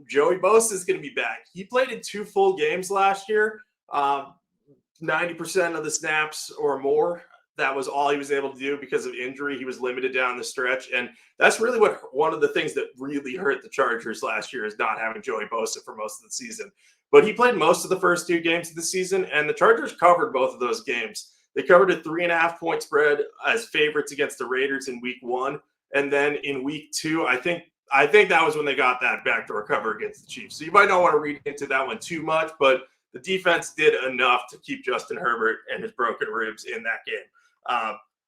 Joey Bosa is going to be back. He played in 2 full games last year, 90% of the snaps or more. That was all he was able to do because of injury. He was limited down the stretch. And that's really one of the things that really hurt the Chargers last year is not having Joey Bosa for most of the season. But he played most of the first 2 games of the season, and the Chargers covered both of those games. They covered a 3.5-point spread as favorites against the Raiders in week 1. And then in week 2, I think that was when they got that backdoor cover against the Chiefs. So you might not want to read into that one too much, but the defense did enough to keep Justin Herbert and his broken ribs in that game.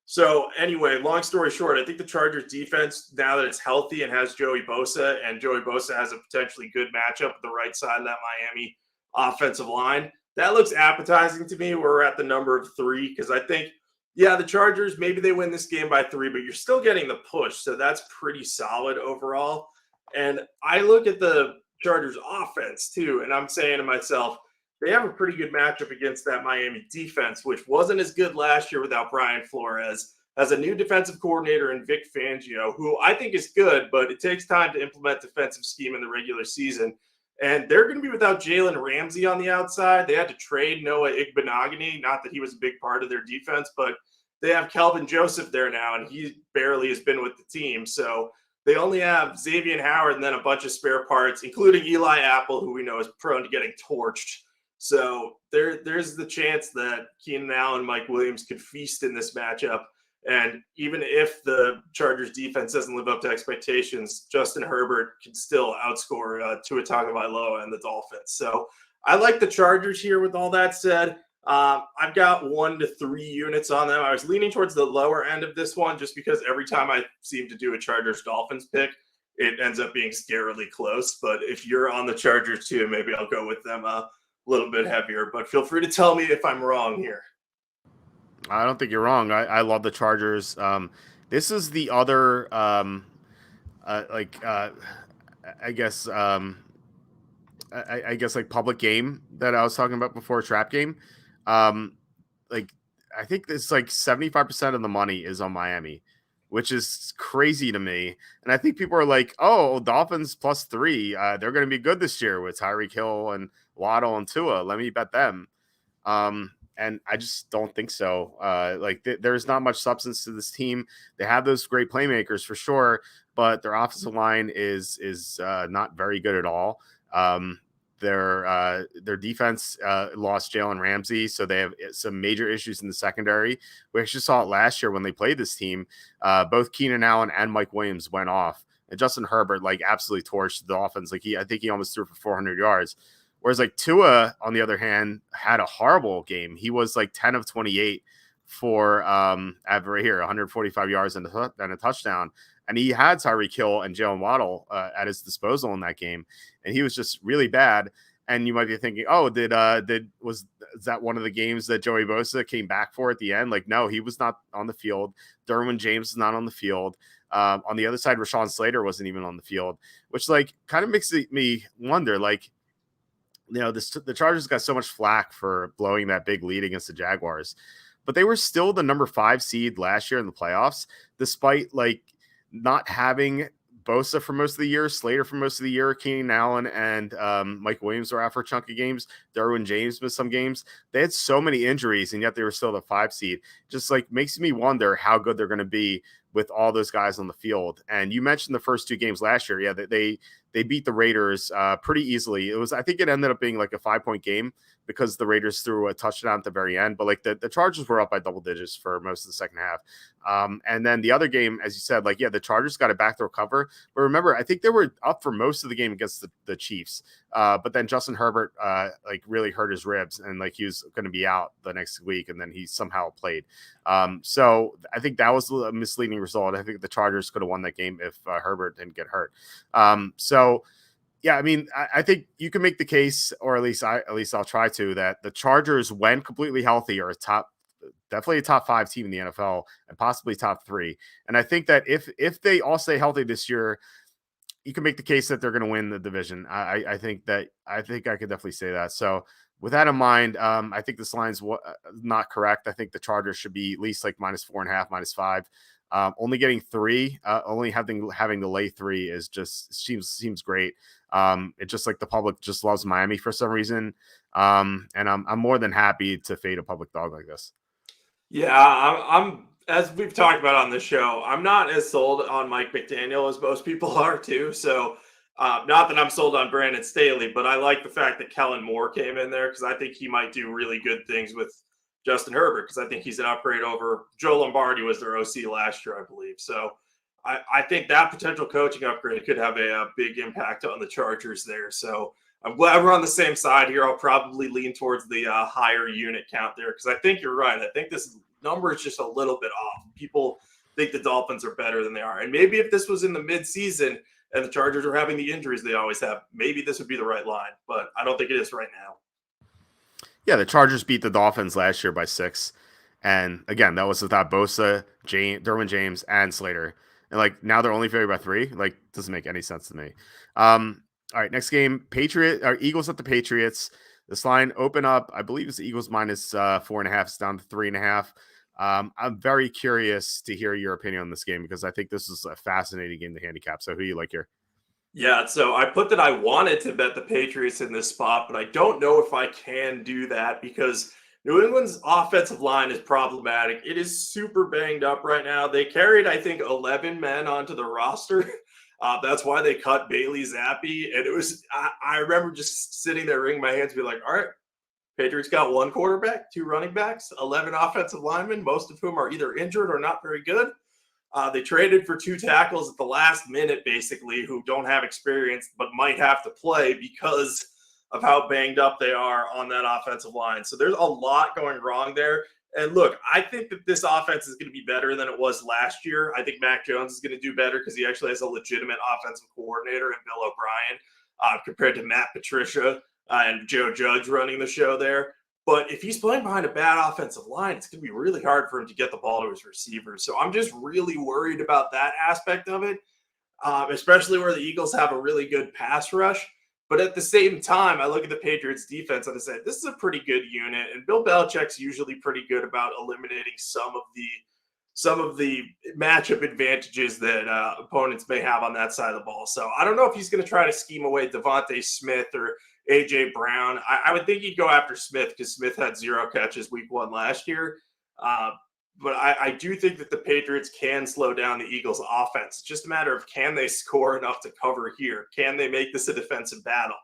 So anyway, long story short, I think the Chargers defense, now that it's healthy and has Joey Bosa, and Joey Bosa has a potentially good matchup at the right side of that Miami offensive line, that looks appetizing to me. We're at the number of 3 because I think, yeah, the Chargers, maybe they win this game by 3, but you're still getting the push. So that's pretty solid overall. And I look at the Chargers offense too, and I'm saying to myself, they have a pretty good matchup against that Miami defense, which wasn't as good last year without Brian Flores. Has a new defensive coordinator in Vic Fangio, who I think is good, but it takes time to implement defensive scheme in the regular season. And they're going to be without Jalen Ramsey on the outside. They had to trade Noah Igbenogany, not that he was a big part of their defense, but they have Kelvin Joseph there now, and he barely has been with the team. So they only have Xavier Howard and then a bunch of spare parts, including Eli Apple, who we know is prone to getting torched. So there's the chance that Keenan Allen and Mike Williams could feast in this matchup. And even if the Chargers defense doesn't live up to expectations, Justin Herbert can still outscore Tua Tagovailoa and the Dolphins. So I like the Chargers here with all that said. I've got 1 to 3 units on them. I was leaning towards the lower end of this one just because every time I seem to do a Chargers-Dolphins pick, it ends up being scarily close. But if you're on the Chargers too, maybe I'll go with them a little bit heavier. But feel free to tell me if I'm wrong here. I don't think you're wrong. I love the Chargers. This is the other, I guess, I guess like public game that I was talking about before, trap game. Like I think this like 75% of the money is on Miami, which is crazy to me. And I think people are like, oh, Dolphins +3. They're going to be good this year with Tyreek Hill and Waddle and Tua. Let me bet them. And I just don't think so. There's not much substance to this team. They have those great playmakers for sure, but their offensive line is not very good at all. Their defense lost Jalen Ramsey, so they have some major issues in the secondary. We actually saw it last year when they played this team. Both Keenan Allen and Mike Williams went off, and Justin Herbert absolutely torched the offense. I think he almost threw for 400 yards. Whereas Tua, on the other hand, had a horrible game. He was 10 of 28 for right here, 145 yards and a touchdown. And he had Tyreek Hill and Jalen Waddle at his disposal in that game, and he was just really bad. And you might be thinking, oh, was is that one of the games that Joey Bosa came back for at the end? Like, no, he was not on the field. Derwin James is not on the field. On the other side, Rashawn Slater wasn't even on the field, which like kind of makes me wonder, like, the Chargers got so much flack for blowing that big lead against the Jaguars, but they were still the number 5 seed last year in the playoffs, despite like not having Bosa for most of the year, Slater for most of the year, Keenan Allen and Mike Williams were out for a chunk of games. Derwin James missed some games. They had so many injuries, and yet they were still the 5 seed. Just like makes me wonder how good they're going to be with all those guys on the field. And you mentioned the first 2 games last year. Yeah, they beat the Raiders pretty easily. I think it ended up being like a 5-point game because the Raiders threw a touchdown at the very end. But like the Chargers were up by double digits for most of the second half. And then the other game, as you said, like, yeah, the Chargers got a backdoor cover. But remember, I think they were up for most of the game against the Chiefs. But then Justin Herbert like really hurt his ribs, and like he was going to be out the next week, and then he somehow played. So I think that was a misleading result. I think the Chargers could have won that game if Herbert didn't get hurt. So yeah, I mean, I think you can make the case, or at least I'll try to, that the Chargers, when completely healthy, are definitely a top 5 team in the NFL and possibly top 3. And I think that if they all stay healthy this year, you can make the case that they're going to win the division. I think I could definitely say that. So with that in mind, I think this line's not correct. I think the Chargers should be at least like -4.5, -5. Only getting 3, only having to lay 3 is just seems great. It just like the public just loves Miami for some reason. And I'm more than happy to fade a public dog like this. Yeah, I'm as we've talked about on the show, I'm not as sold on Mike McDaniel as most people are too. So not that I'm sold on Brandon Staley, but I like the fact that Kellen Moore came in there because I think he might do really good things with Justin Herbert, because I think he's an upgrade over Joe Lombardi was their OC last year, I believe. So I think that potential coaching upgrade could have a big impact on the Chargers there. So I'm glad we're on the same side here. I'll probably lean towards the higher unit count there because I think you're right. I think this number is just a little bit off. People think the Dolphins are better than they are. And maybe if this was in the midseason and the Chargers are having the injuries they always have, maybe this would be the right line. But I don't think it is right now. Yeah, the Chargers beat the Dolphins last year by 6. And again, that was without Bosa, Derwin James, and Slater. And like now they're only favored by 3. Like, doesn't make any sense to me. All right, next game, Eagles at the Patriots. This line open up, I believe it's the Eagles -4.5. It's down to 3.5. I'm very curious to hear your opinion on this game because I think this is a fascinating game to handicap. So who do you like here? Yeah, so I put that I wanted to bet the Patriots in this spot, but I don't know if I can do that because New England's offensive line is problematic. It is super banged up right now. They carried, I think, 11 men onto the roster. That's why they cut Bailey Zappi. And it was, I remember just sitting there wringing my hands, be like, all right, Patriots got 1 quarterback, 2 running backs, 11 offensive linemen, most of whom are either injured or not very good. They traded for 2 tackles at the last minute, basically, who don't have experience but might have to play because of how banged up they are on that offensive line. So there's a lot going wrong there. And look, I think that this offense is going to be better than it was last year. I think Mac Jones is going to do better because he actually has a legitimate offensive coordinator in Bill O'Brien compared to Matt Patricia and Joe Judge running the show there. But if he's playing behind a bad offensive line, it's going to be really hard for him to get the ball to his receivers. So I'm just really worried about that aspect of it, especially where the Eagles have a really good pass rush. But at the same time, I look at the Patriots defense and I say, this is a pretty good unit. And Bill Belichick's usually pretty good about eliminating some of the matchup advantages that opponents may have on that side of the ball. So I don't know if he's going to try to scheme away Devontae Smith or A.J. Brown. I would think he'd go after Smith because Smith had 0 catches week 1 last year. But I do think that the Patriots can slow down the Eagles' offense. It's just a matter of can they score enough to cover here? Can they make this a defensive battle?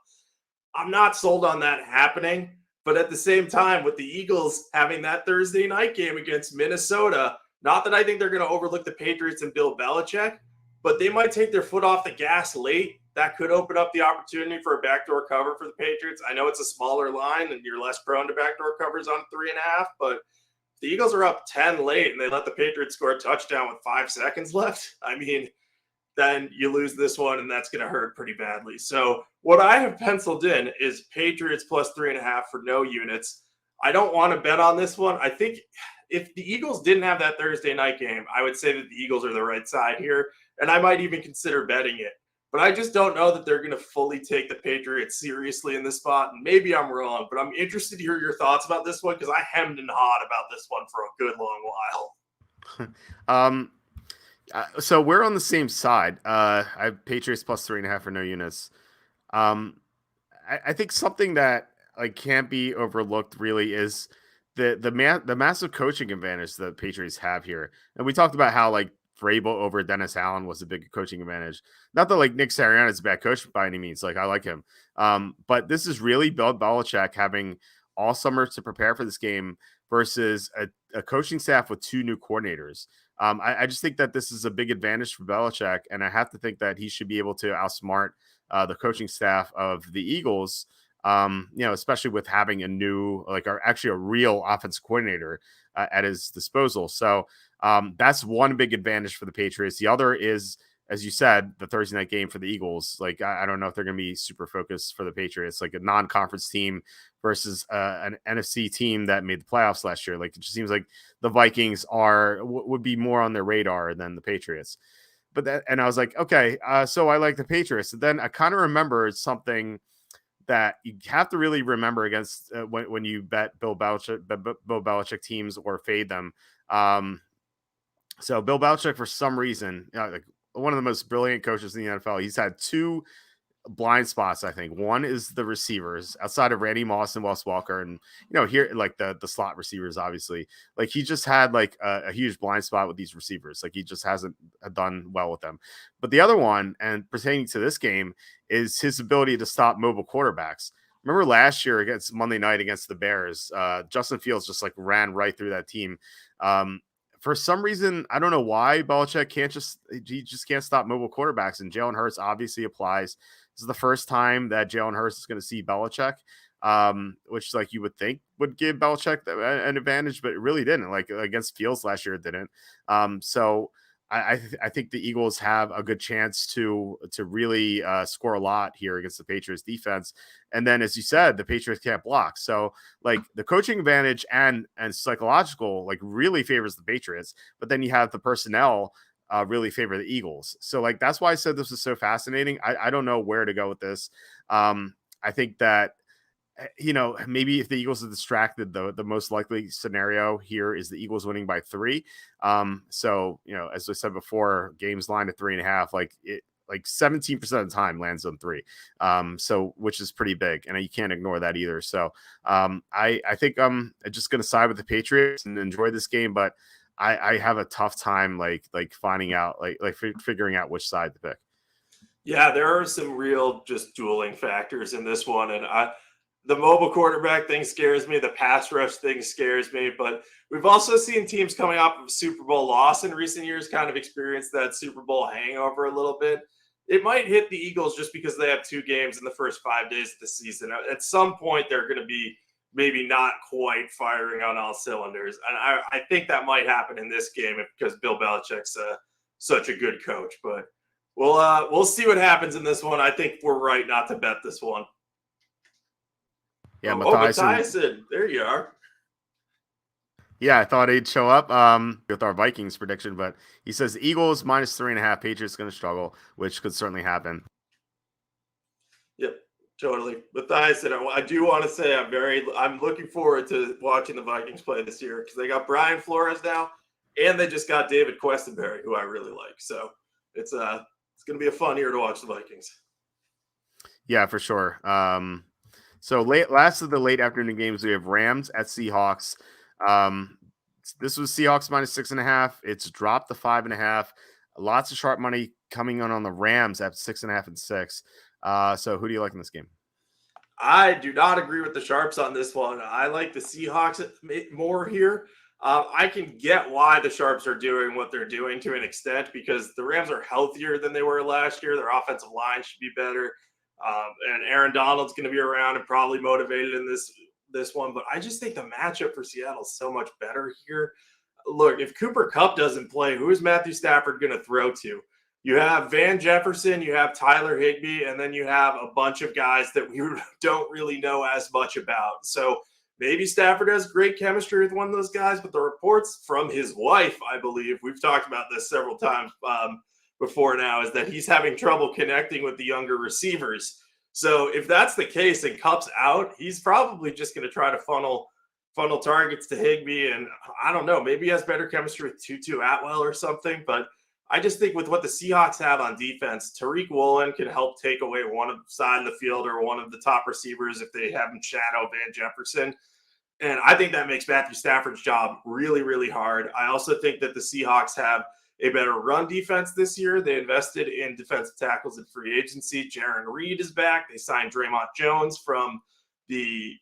I'm not sold on that happening. But at the same time, with the Eagles having that Thursday night game against Minnesota, not that I think they're going to overlook the Patriots and Bill Belichick, but they might take their foot off the gas late. That could open up the opportunity for a backdoor cover for the Patriots. I know it's a smaller line and you're less prone to backdoor covers on 3.5, but the Eagles are up 10 late and they let the Patriots score a touchdown with 5 seconds left. I mean, then you lose this one and that's going to hurt pretty badly. So what I have penciled in is Patriots plus 3.5 for no units. I don't want to bet on this one. I think if the Eagles didn't have that Thursday night game, I would say that the Eagles are the right side here, and I might even consider betting it. But I just don't know that they're going to fully take the Patriots seriously in this spot. And maybe I'm wrong, but I'm interested to hear your thoughts about this one because I hemmed and hawed about this one for a good long while. So we're on the same side. I have Patriots plus 3.5 for no units. I think something that like can't be overlooked really is the massive coaching advantage the Patriots have here. And we talked about how like Vrabel over Dennis Allen was a big coaching advantage. Not that like Nick Sirianni is a bad coach by any means. Like I like him. But this is really Bill Belichick having all summer to prepare for this game versus a coaching staff with 2 new coordinators. I just think that this is a big advantage for Belichick, and I have to think that he should be able to outsmart the coaching staff of the Eagles. Especially with having a new, actually a real offense coordinator at his disposal. So that's one big advantage for the Patriots. The other is, as you said, the Thursday night game for the Eagles. Like, I don't know if they're going to be super focused for the Patriots, like a non-conference team versus an NFC team that made the playoffs last year. Like, it just seems like the Vikings would be more on their radar than the Patriots. And I was like, okay, so I like the Patriots. And then I kind of remembered something that you have to really remember against when you bet Bill Belichick teams or fade them. So Bill Belichick, for some reason, like one of the most brilliant coaches in the NFL, he's had 2 blind spots. I think one is the receivers outside of Randy Moss and Wes Walker, and here like the slot receivers. Obviously, like he just had like a huge blind spot with these receivers. Like he just hasn't done well with them. But the other one, and pertaining to this game, is his ability to stop mobile quarterbacks. Remember last year against Monday night against the Bears, Justin Fields just like ran right through that team. For some reason, I don't know why Belichick can't stop mobile quarterbacks, and Jalen Hurts obviously applies. This is the first time that Jalen Hurts is going to see Belichick, which like you would think would give Belichick an advantage, but it really didn't. Like against Fields last year, it didn't. So I think the Eagles have a good chance to really score a lot here against the Patriots defense. And then, as you said, the Patriots can't block. So like the coaching advantage and psychological like really favors the Patriots, but then you have the personnel really favor the Eagles. So like that's why I said this was so fascinating. I don't know where to go with this. I think that maybe if the Eagles are distracted, the most likely scenario here is the Eagles winning by 3. So, as I said before, games lined at 3.5, like 17% of the time lands on 3. So, which is pretty big, and you can't ignore that either. So, I think I'm just going to side with the Patriots and enjoy this game, but I have a tough time, like finding out, figuring out which side to pick. Yeah, there are some real just dueling factors in this one, and the mobile quarterback thing scares me. The pass rush thing scares me. But we've also seen teams coming off of Super Bowl loss in recent years kind of experience that Super Bowl hangover a little bit. It might hit the Eagles just because they have 2 games in the first 5 days of the season. At some point, they're going to be maybe not quite firing on all cylinders. And I think that might happen in this game because Bill Belichick's such a good coach. But we'll see what happens in this one. I think we're right not to bet this one. Yeah, Matthias, there you are. Yeah, I thought he'd show up with our Vikings prediction, but he says Eagles minus 3.5. Patriots going to struggle, which could certainly happen. Yep, totally. Matthias, I do want to say I'm looking forward to watching the Vikings play this year because they got Brian Flores now, and they just got David Questenberry, who I really like. So it's going to be a fun year to watch the Vikings. Yeah, for sure. So last of the late afternoon games, we have Rams at Seahawks. This was Seahawks minus 6.5. It's dropped to 5.5. Lots of sharp money coming on the Rams at 6.5 and 6. So who do you like in this game? I do not agree with the sharps on this one. I like the Seahawks more here. I can get why the sharps are doing what they're doing to an extent because the Rams are healthier than they were last year. Their offensive line should be better. And Aaron Donald's going to be around and probably motivated in this one. But I just think the matchup for Seattle is so much better here. Look, if Cooper Kupp doesn't play, who is Matthew Stafford going to throw to? You have Van Jefferson, you have Tyler Higbee, and then you have a bunch of guys that we don't really know as much about. So Maybe Stafford has great chemistry with one of those guys, but the reports from his wife, I believe, we've talked about this several times before now, is that he's having trouble connecting with the younger receivers. So if that's the case and Cup's out, he's probably just going to try to funnel targets to Higbee. And I don't know, maybe he has better chemistry with Tutu Atwell or something. But I just think with what the Seahawks have on defense, Tariq Woolen can help take away one side of the field or one of the top receivers if they have him shadow Van Jefferson. And I think that makes Matthew Stafford's job really, really hard. I also think that the Seahawks have a better run defense this year. They invested in defensive tackles in free agency. Jaron Reed is back. They signed Draymond Jones from the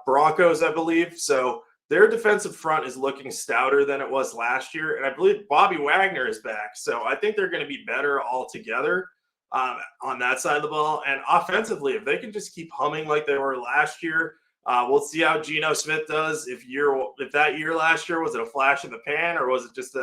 Broncos, I believe. So their defensive front is looking stouter than it was last year. And I believe Bobby Wagner is back. So I think they're going to be better altogether on that side of the ball. And offensively, if they can just keep humming like they were last year, we'll see how Geno Smith does. If that year last year, was it a flash in the pan, or was it just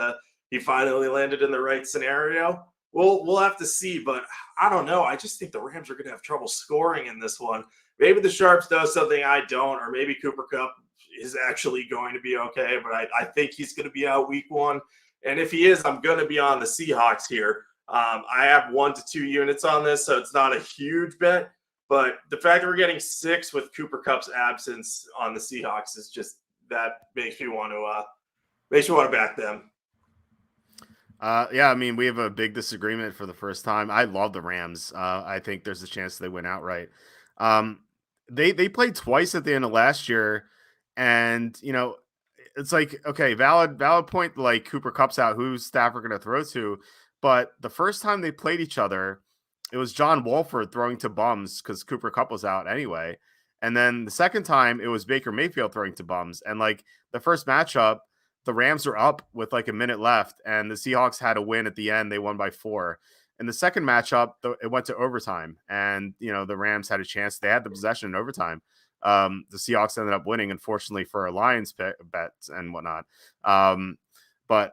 he finally landed in the right scenario? We'll have to see, but I don't know. I just think the Rams are going to have trouble scoring in this one. Maybe the Sharps does something I don't, or maybe Cooper Kupp is actually going to be okay, but I think he's going to be out week one. And if he is, I'm going to be on the Seahawks here. I have 1 to 2 units on this, so it's not a huge bet. But the fact that we're getting 6 with Cooper Kupp's absence on the Seahawks is just, that makes me want to back them. Yeah, I mean, we have a big disagreement for the first time. I love the Rams. I think there's a chance they win outright. They played twice at the end of last year, and it's like, okay, valid point. Like, Cooper Kupp's out, who's Stafford going to throw to? But the first time they played each other, it was John Wolford throwing to bums because Cooper Kupp was out anyway. And then the second time, it was Baker Mayfield throwing to bums. And like the first matchup, the Rams were up with like a minute left, and the Seahawks had a win at the end. They won by 4. In the second matchup, it went to overtime, and the Rams had a chance. They had the possession in overtime. The Seahawks ended up winning, unfortunately, for a Lions bets and whatnot. But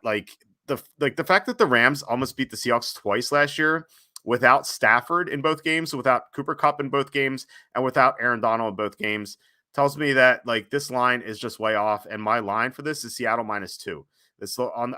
the fact that the Rams almost beat the Seahawks twice last year without Stafford in both games, without Cooper Kupp in both games, and without Aaron Donald in both games, tells me that like this line is just way off. And my line for this is Seattle -2.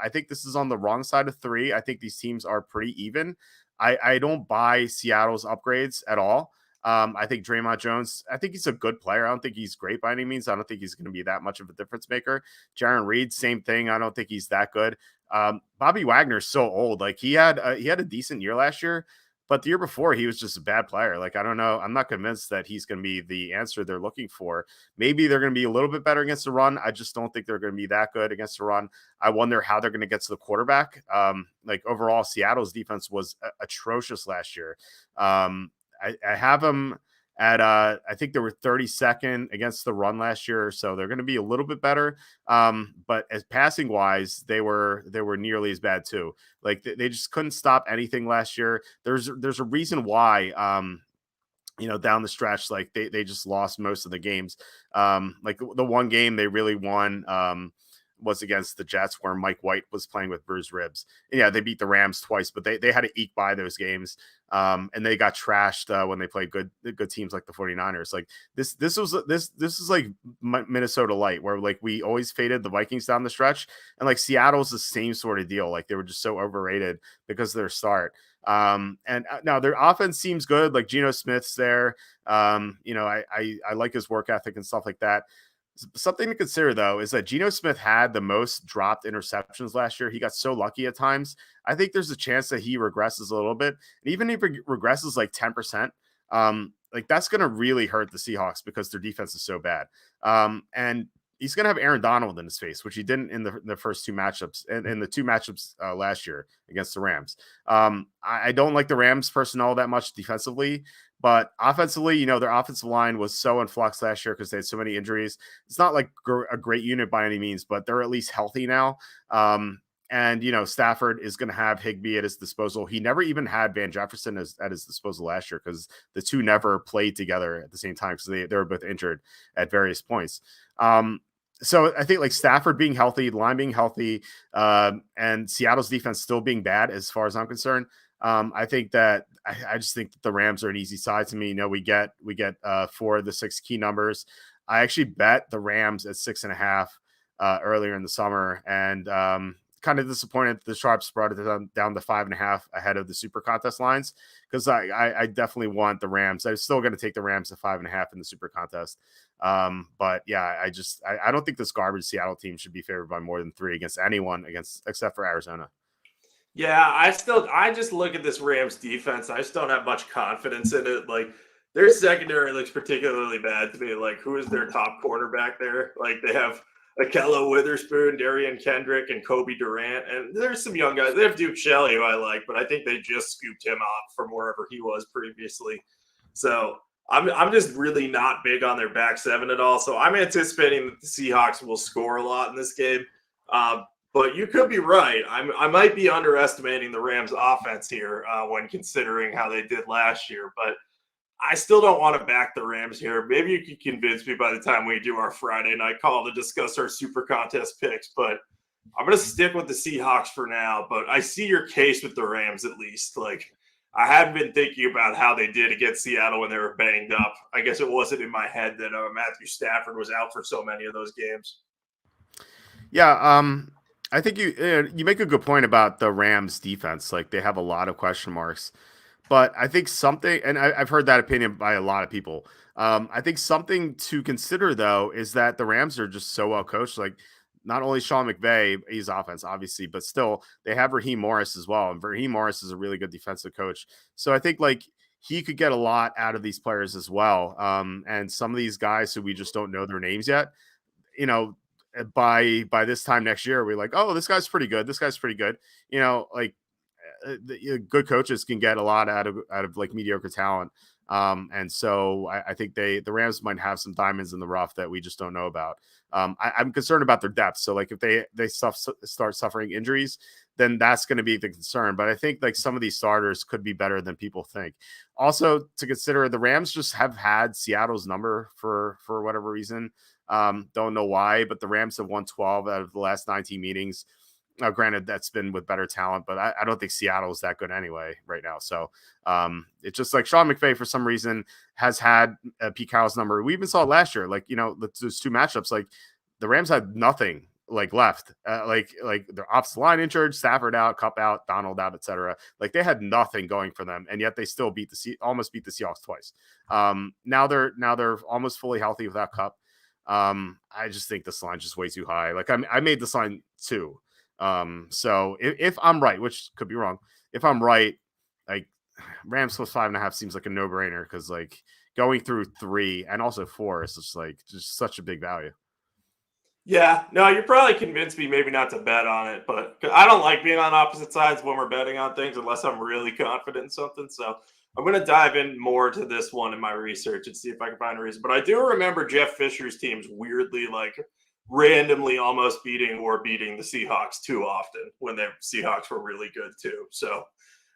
I think this is on the wrong side of 3. I think these teams are pretty even. I don't buy Seattle's upgrades at all. I think Draymond Jones, I think he's a good player. I don't think he's great by any means. I don't think he's going to be that much of a difference maker. Jaron Reed, same thing. I don't think he's that good. Bobby Wagner's so old. Like he had a decent year last year, but the year before he was just a bad player. Like, I don't know. I'm not convinced that he's going to be the answer they're looking for. Maybe they're going to be a little bit better against the run. I just don't think they're going to be that good against the run. I wonder how they're going to get to the quarterback. Like overall, Seattle's defense was atrocious last year. I have them at I think they were 32nd against the run last year, so they're going to be a little bit better. But as passing wise, they were nearly as bad too. Like they just couldn't stop anything last year. There's a reason why down the stretch, like they just lost most of the games. Like the one game they really won was against the Jets, where Mike White was playing with bruised ribs. And yeah, they beat the Rams twice, but they had to eke by those games. And they got trashed when they played good teams like the 49ers. Like this is like Minnesota light, where like we always faded the Vikings down the stretch, and like Seattle's the same sort of deal. Like they were just so overrated because of their start. And now their offense seems good. Like Geno Smith's there. I like his work ethic and stuff like that. Something to consider, though, is that Geno Smith had the most dropped interceptions last year. He got so lucky at times. I think there's a chance that he regresses a little bit. And even if he regresses like 10%, like that's going to really hurt the Seahawks because their defense is so bad. And he's going to have Aaron Donald in his face, which he didn't in the first 2 matchups and in the 2 matchups last year against the Rams. I don't like the Rams personnel that much defensively, but offensively, their offensive line was so in flux last year because they had so many injuries. It's not like a great unit by any means, but they're at least healthy now. And Stafford is going to have Higbee at his disposal. He never even had Van Jefferson at his disposal last year because the two never played together at the same time because they were both injured at various points. So I think like Stafford being healthy, the line being healthy, and Seattle's defense still being bad as far as I'm concerned. I think that I just think that the Rams are an easy side to me. We get 4 of the 6 key numbers. I actually bet the Rams at 6.5 earlier in the summer, and kind of disappointed the Sharps brought it down to 5.5 ahead of the Super Contest lines, because I definitely want the Rams. I'm still going to take the Rams at 5.5 in the Super Contest. But yeah, I don't think this garbage Seattle team should be favored by more than 3 against anyone except for Arizona. Yeah, I just look at this Rams defense. I just don't have much confidence in it. Like their secondary looks particularly bad to me. Like who is their top cornerback there? Like they have Akello Witherspoon, Darian Kendrick, and Kobe Durant. And there's some young guys. They have Duke Shelley, who I like, but I think they just scooped him off from wherever he was previously. So I'm just really not big on their back seven at all. So I'm anticipating that the Seahawks will score a lot in this game. But you could be right. I might be underestimating the Rams' offense here when considering how they did last year. But I still don't want to back the Rams here. Maybe you can convince me by the time we do our Friday night call to discuss our Super Contest picks. But I'm going to stick with the Seahawks for now. But I see your case with the Rams at least. Like I hadn't been thinking about how they did against Seattle when they were banged up. I guess it wasn't in my head that Matthew Stafford was out for so many of those games. Yeah, I think you make a good point about the Rams defense. Like they have a lot of question marks, but I think something, and I've heard that opinion by a lot of people. I think something to consider though is that the Rams are just so well coached. Like not only Sean McVay, he's offense obviously, but still they have Raheem Morris as well, and Raheem Morris is a really good defensive coach. So I think like he could get a lot out of these players as well. And some of these guys who we just don't know their names yet, you know, by this time next year, we're like, oh, this guy's pretty good. This guy's pretty good. You know, like good coaches can get a lot out of like mediocre talent. And so I think the Rams might have some diamonds in the rough that we just don't know about. I'm concerned about their depth. So like if they start suffering injuries, then that's going to be the concern. But I think like some of these starters could be better than people think. Also to consider, the Rams just have had Seattle's number for whatever reason. Don't know why, but the Rams have won 12 out of the last 19 meetings. Now, granted, that's been with better talent, but I don't think Seattle is that good anyway right now. So it's just like Sean McVay, for some reason, has had Pete Carroll's number. We even saw it last year. Like, you know, those two matchups, like the Rams had nothing like left. Like their offensive line injured, Stafford out, Kupp out, Donald out, etc. Like they had nothing going for them, and yet they still almost beat the Seahawks twice. Now they're almost fully healthy without Kupp. I just think this line's just way too high. Like I made this line too. So if I'm right, which could be wrong, if I'm right, like Rams plus 5.5 seems like a no brainer, because like going through 3 and also 4 is just such a big value. Yeah, no, you're probably convinced me maybe not to bet on it, but I don't like being on opposite sides when we're betting on things unless I'm really confident in something. So I'm going to dive in more to this one in my research and see if I can find a reason. But I do remember Jeff Fisher's teams weirdly, like randomly almost beating the Seahawks too often when the Seahawks were really good too. So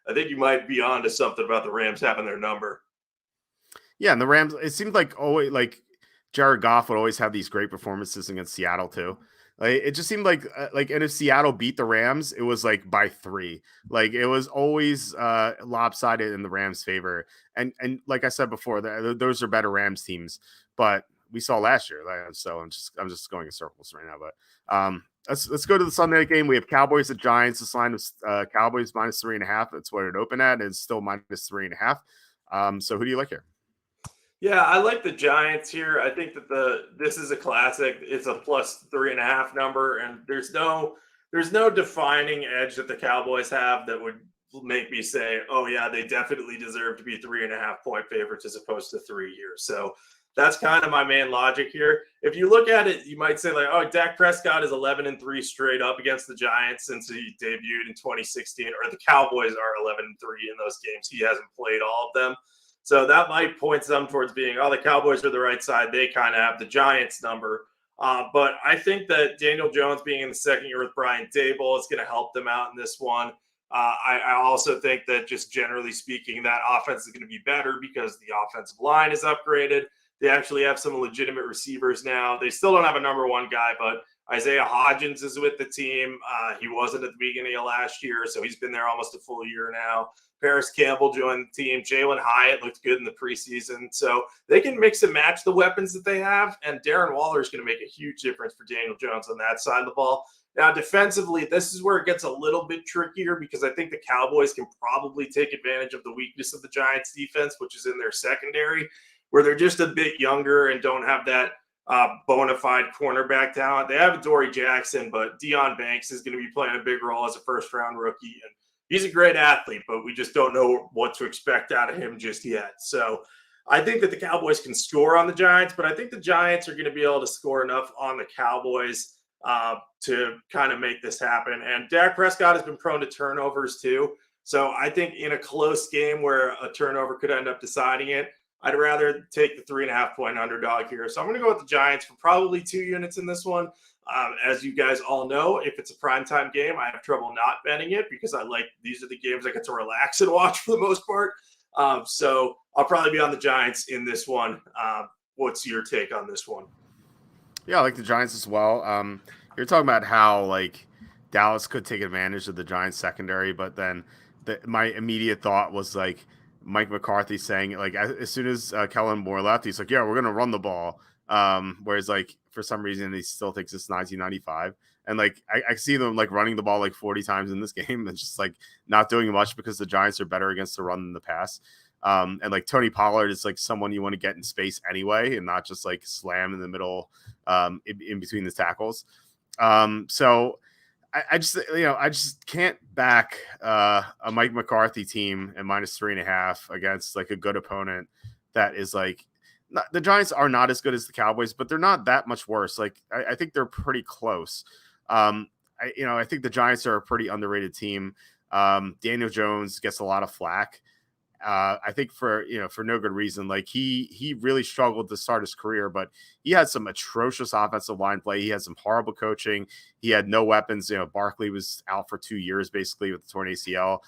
I think you might be onto something about the Rams having their number. Yeah, and the Rams, it seemed like always like Jared Goff would always have these great performances against Seattle too. Like it just seemed like and if Seattle beat the Rams, it was like by 3. Like it was always lopsided in the Rams' favor. And like I said before, those are better Rams teams, but we saw last year. So I'm just going in circles right now. But let's go to the Sunday night game. We have Cowboys at Giants. This line was Cowboys minus 3.5. That's what it opened at. It's still minus 3.5. So who do you like here? Yeah, I like the Giants here. I think that this is a classic. It's a plus 3.5 number, and there's no defining edge that the Cowboys have that would make me say, oh yeah, they definitely deserve to be 3.5 point favorites as opposed to 3 years. So that's kind of my main logic here. If you look at it, you might say like, oh, Dak Prescott is 11-3 straight up against the Giants since he debuted in 2016, or the Cowboys are 11-3 in those games. He hasn't played all of them. So that might point some towards being, oh, the Cowboys are the right side. They kind of have the Giants number. But I think that Daniel Jones being in the second year with Brian Daboll is going to help them out in this one. I also think that just generally speaking, that offense is going to be better because the offensive line is upgraded. They actually have some legitimate receivers now. They still don't have a number one guy, but Isaiah Hodgins is with the team. He wasn't at the beginning of last year, so he's been there almost a full year now. Paris Campbell joined the team. Jalen Hyatt looked good in the preseason. So they can mix and match the weapons that they have, and Darren Waller is going to make a huge difference for Daniel Jones on that side of the ball. Now, defensively, this is where it gets a little bit trickier because I think the Cowboys can probably take advantage of the weakness of the Giants' defense, which is in their secondary, where they're just a bit younger and don't have that bona fide cornerback talent. They have Dory Jackson, but Deion Banks is going to be playing a big role as a first-round rookie, and he's a great athlete, but we just don't know what to expect out of him just yet. So I think that the Cowboys can score on the Giants, but I think the Giants are going to be able to score enough on the Cowboys to kind of make this happen. And Dak Prescott has been prone to turnovers too. So I think in a close game where a turnover could end up deciding it, I'd rather take the 3.5-point underdog here. So I'm going to go with the Giants for probably 2 units in this one. As you guys all know, if it's a primetime game, I have trouble not betting it because these are the games I get to relax and watch for the most part. So I'll probably be on the Giants in this one. What's your take on this one? Yeah, I like the Giants as well. You're talking about how like Dallas could take advantage of the Giants secondary, but then my immediate thought was like Mike McCarthy saying like as soon as Kellen Moore left, he's like, yeah, we're gonna run the ball. Whereas like for some reason he still thinks it's 1995, and like I see them like running the ball like 40 times in this game and just like not doing much because the Giants are better against the run than the pass. And like Tony Pollard is like someone you want to get in space anyway and not just like slam in the middle in between the tackles. So I just can't back a Mike McCarthy team at -3.5 against like a good opponent that is like the Giants are not as good as the Cowboys, but they're not that much worse. Like I think they're pretty close. I think the Giants are a pretty underrated team. Daniel Jones gets a lot of flack. I think for no good reason. Like he really struggled to start his career, but he had some atrocious offensive line play. He had some horrible coaching. He had no weapons. Barkley was out for 2 years basically with the torn ACL.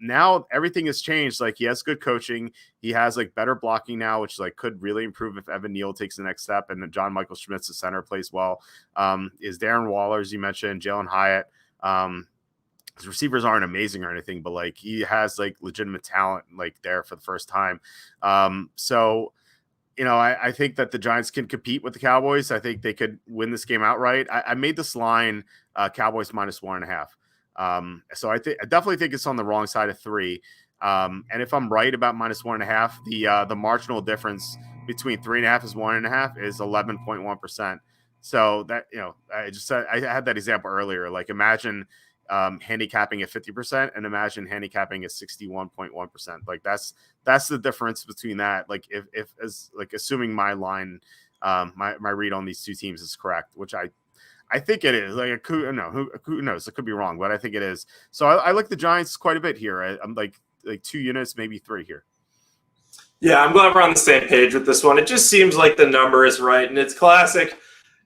Now everything has changed. Like he has good coaching. He has like better blocking now, which like could really improve if Evan Neal takes the next step. And John Michael Schmitz, the center, plays well. Is Darren Waller, as you mentioned, Jalen Hyatt. His receivers aren't amazing or anything, but like he has like legitimate talent like there for the first time. So I think that the Giants can compete with the Cowboys. I think they could win this game outright. I made this line Cowboys -1.5. So I definitely think it's on the wrong side of 3. And if I'm right about -1.5, the marginal difference between 3.5 and 1.5 is 11.1%. So that I had that example earlier. Like imagine handicapping at 50% and imagine handicapping at 61.1%. Like that's the difference between that. Like if as like assuming my line, my read on these two teams is correct, which I think it is. Like who knows? It could be wrong, but I think it is. So I like the Giants quite a bit here. I'm like 2 units, maybe 3 here. Yeah, I'm glad we're on the same page with this one. It just seems like the number is right, and it's classic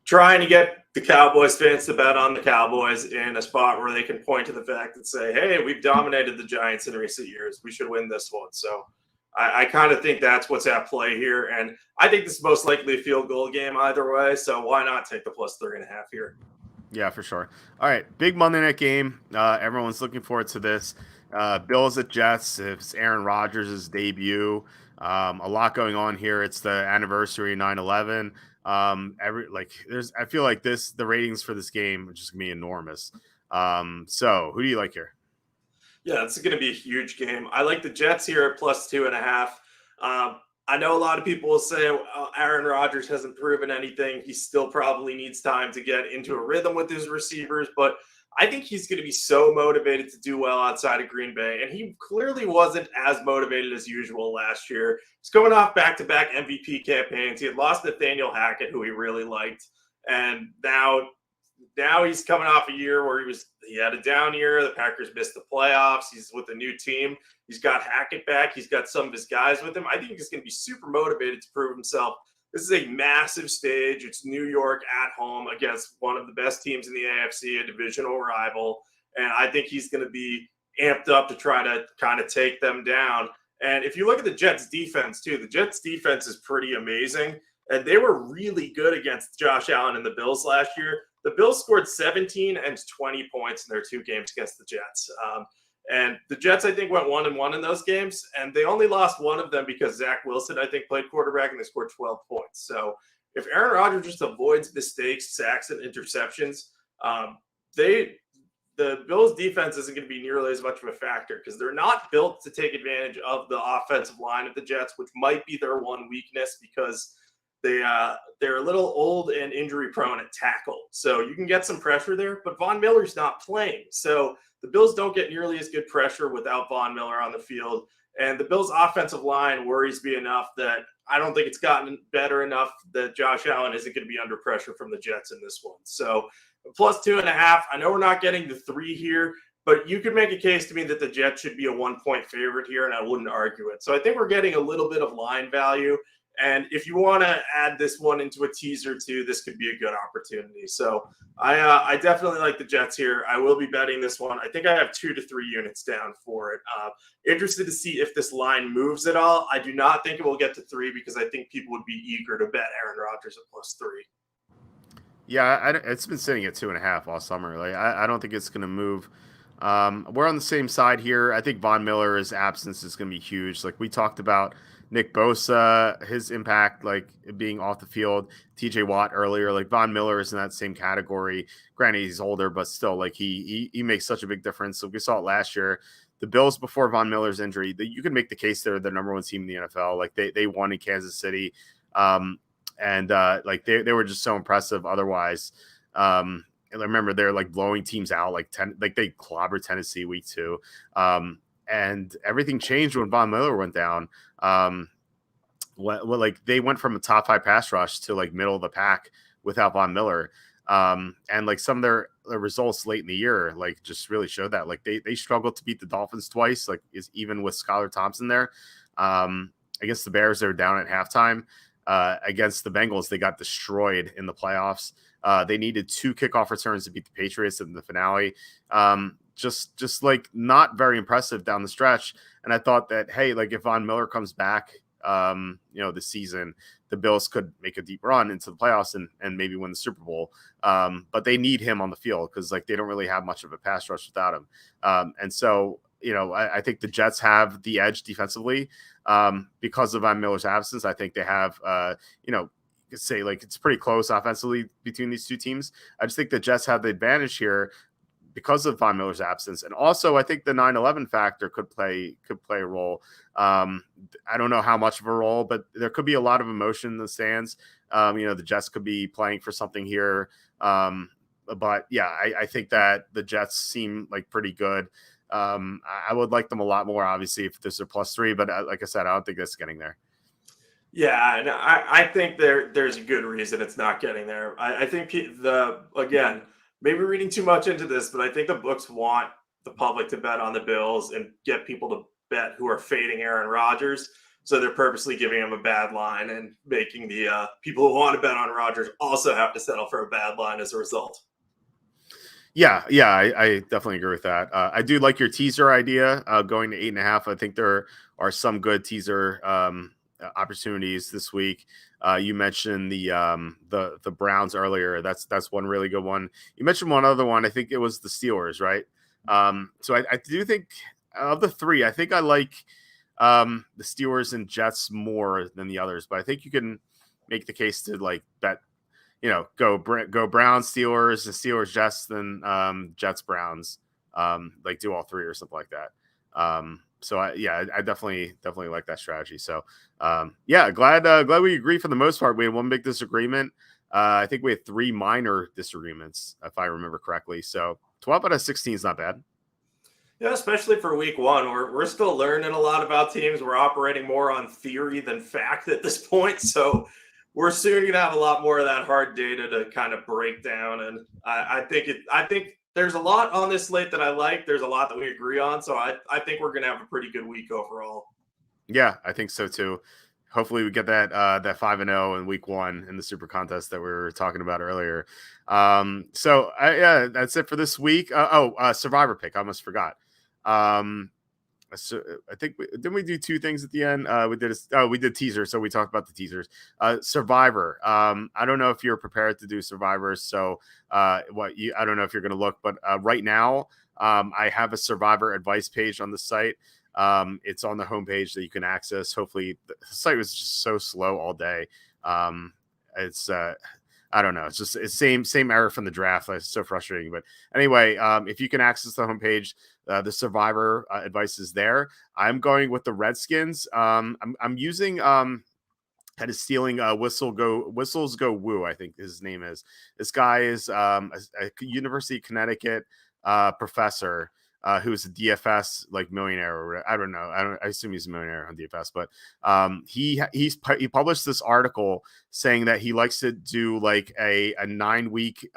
trying to get the Cowboys fans to bet on the Cowboys in a spot where they can point to the fact and say, hey, we've dominated the Giants in recent years. We should win this one. So I kind of think that's what's at play here. And I think this is most likely a field goal game either way. So why not take the +3.5 here? Yeah, for sure. All right. Big Monday night game. Everyone's looking forward to this. Bills at Jets. It's Aaron Rodgers' debut. A lot going on here. It's the anniversary of 9/11. I feel like the ratings for this game are just gonna be enormous. So who do you like here? Yeah, it's going to be a huge game. I like the Jets here at +2.5. I know a lot of people will say Aaron Rodgers hasn't proven anything. He still probably needs time to get into a rhythm with his receivers, but I think he's going to be so motivated to do well outside of Green Bay. And he clearly wasn't as motivated as usual last year. He's going off back-to-back MVP campaigns. He had lost Nathaniel Hackett, who he really liked. And now he's coming off a year where he had a down year. The Packers missed the playoffs. He's with a new team. He's got Hackett back. He's got some of his guys with him. I think he's going to be super motivated to prove himself. This is a massive stage. It's New York at home against one of the best teams in the AFC, a divisional rival. And I think he's going to be amped up to try to kind of take them down. And if you look at the Jets defense too, the Jets defense is pretty amazing. And they were really good against Josh Allen and the Bills last year. The Bills scored 17 and 20 points in their 2 games against the Jets. And the Jets, I think, went 1-1 in those games, and they only lost one of them because Zach Wilson, I think, played quarterback, and they scored 12 points. So if Aaron Rodgers just avoids mistakes, sacks, and interceptions, the Bills' defense isn't going to be nearly as much of a factor because they're not built to take advantage of the offensive line of the Jets, which might be their one weakness because they're a little old and injury prone at tackle. So you can get some pressure there, but Von Miller's not playing. So the Bills don't get nearly as good pressure without Von Miller on the field. And the Bills' offensive line worries me enough that I don't think it's gotten better enough that Josh Allen isn't going to be under pressure from the Jets in this one. So +2.5. I know we're not getting the 3 here, but you could make a case to me that the Jets should be a 1-point favorite here, and I wouldn't argue it. So I think we're getting a little bit of line value. And if you want to add this one into a teaser too, this could be a good opportunity. So I definitely like the Jets here. I will be betting this one. I think I have 2 to 3 units down for it. Interested to see if this line moves at all. I do not think it will get to 3 because I think people would be eager to bet Aaron Rodgers at +3. Yeah, it's been sitting at 2.5 all summer. Like I don't think it's going to move. We're on the same side here. I think Von Miller's absence is going to be huge. Like we talked about Nick Bosa, his impact, like being off the field, TJ Watt earlier, like Von Miller is in that same category. Granted, he's older, but still, like he makes such a big difference. So we saw it last year. The Bills before Von Miller's injury, you can make the case they're the number 1 team in the NFL. Like they won in Kansas City. Like they were just so impressive otherwise. And I remember they're like blowing teams out like they clobbered Tennessee week 2. And everything changed when Von Miller went down. Like they went from a top 5 pass rush to like middle of the pack without Von Miller. And like some of their results late in the year, like just really showed that like they struggled to beat the Dolphins twice, like even with Skylar Thompson there. Against the Bears, they were down at halftime. Against the Bengals, they got destroyed in the playoffs. They needed 2 kickoff returns to beat the Patriots in the finale. Just like not very impressive down the stretch. And I thought that, hey, like if Von Miller comes back, this season, the Bills could make a deep run into the playoffs and maybe win the Super Bowl. But they need him on the field because like they don't really have much of a pass rush without him. And so, I think the Jets have the edge defensively because of Von Miller's absence. I think they have, say like it's pretty close offensively between these 2 teams. I just think the Jets have the advantage here because of Von Miller's absence. And also I think the 9/11 factor could play a role. I don't know how much of a role, but there could be a lot of emotion in the stands. The Jets could be playing for something here. But yeah, I think that the Jets seem like pretty good. I would like them a lot more, obviously, if this are +3, but like I said, I don't think that's getting there. Yeah, and I think there's a good reason it's not getting there. I think again, maybe reading too much into this, but I think the books want the public to bet on the Bills and get people to bet who are fading Aaron Rodgers. So they're purposely giving him a bad line and making the people who want to bet on Rodgers also have to settle for a bad line as a result. Yeah, I definitely agree with that. I do like your teaser idea going to 8.5. I think there are some good teaser opportunities this week. You mentioned the Browns earlier. That's one really good one. You mentioned one other one. I think it was the Steelers, right? So I do think of the 3, I think I like the Steelers and Jets more than the others, but I think you can make the case to like bet. Go Browns, Steelers, and Steelers, Jets, then Jets, Browns, like do all 3 or something like that. So I definitely like that strategy. So glad we agree for the most part. We had one big disagreement. I think we had 3 minor disagreements, if I remember correctly. So 12 out of 16 is not bad. Yeah, especially for week 1. We're still learning a lot about teams. We're operating more on theory than fact at this point. So we're soon going to have a lot more of that hard data to kind of break down. And I think there's a lot on this slate that I like. There's a lot that we agree on. So I think we're going to have a pretty good week overall. Yeah, I think so too. Hopefully we get that 5-0 in week 1 in the SuperContest that we were talking about earlier. That's it for this week. Survivor pick. I almost forgot. So I think didn't we do two things at the end? We did teaser, so we talked about the teasers. Survivor. I don't know if you're prepared to do Survivor, so I don't know if you're going to look, but right now, I have a Survivor advice page on the site. It's on the homepage that you can access. Hopefully, the site was just so slow all day. It's I don't know. It's same error from the draft. It's so frustrating. But anyway, if you can access the homepage, the Survivor advice is there. I'm going with the Redskins. I'm using kind of stealing Whistles Go Woo, I think his name is. This guy is a University of Connecticut professor who's a DFS like millionaire, or I don't know. I assume he's a millionaire on DFS, but he published this article saying that he likes to do like a 9-week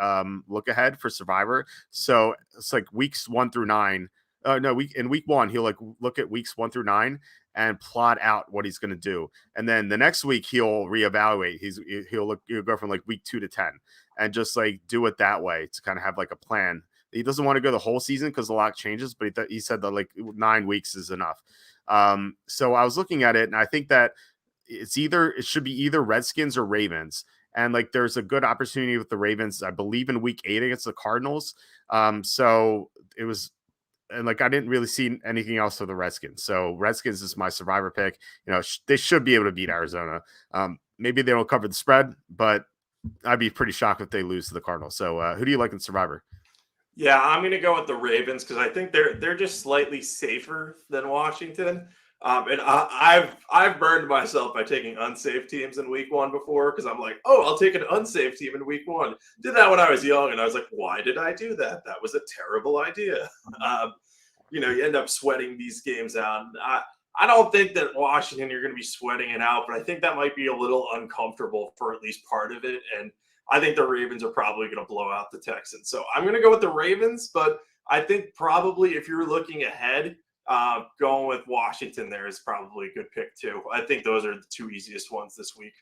look ahead for Survivor. So it's like weeks 1 through 9. In week 1 he'll like look at weeks 1 through 9 and plot out what he's going to do, and then the next week he'll reevaluate. He'll go from like week 2 to 10 and just like do it that way to kind of have like a plan. He doesn't want to go the whole season because a lot changes, but he said that like 9 weeks is enough. So I was looking at it, and I think that it should be either Redskins or Ravens. And like there's a good opportunity with the Ravens, I believe, in week 8 against the Cardinals. So it was, and like I didn't really see anything else for the Redskins. So Redskins is my Survivor pick. They should be able to beat Arizona. Maybe they don't cover the spread, but I'd be pretty shocked if they lose to the Cardinals. So who do you like in Survivor? Yeah, I'm going to go with the Ravens because I think they're just slightly safer than Washington. And I've burned myself by taking unsafe teams in week 1 before because I'm like, oh, I'll take an unsafe team in week 1. Did that when I was young, and I was like, why did I do that? That was a terrible idea. You end up sweating these games out. I don't think that Washington you're going to be sweating it out, but I think that might be a little uncomfortable for at least part of it. And I think the Ravens are probably going to blow out the Texans. So I'm going to go with the Ravens, but I think probably if you're looking ahead, going with Washington there is probably a good pick too. I think those are the 2 easiest ones this week.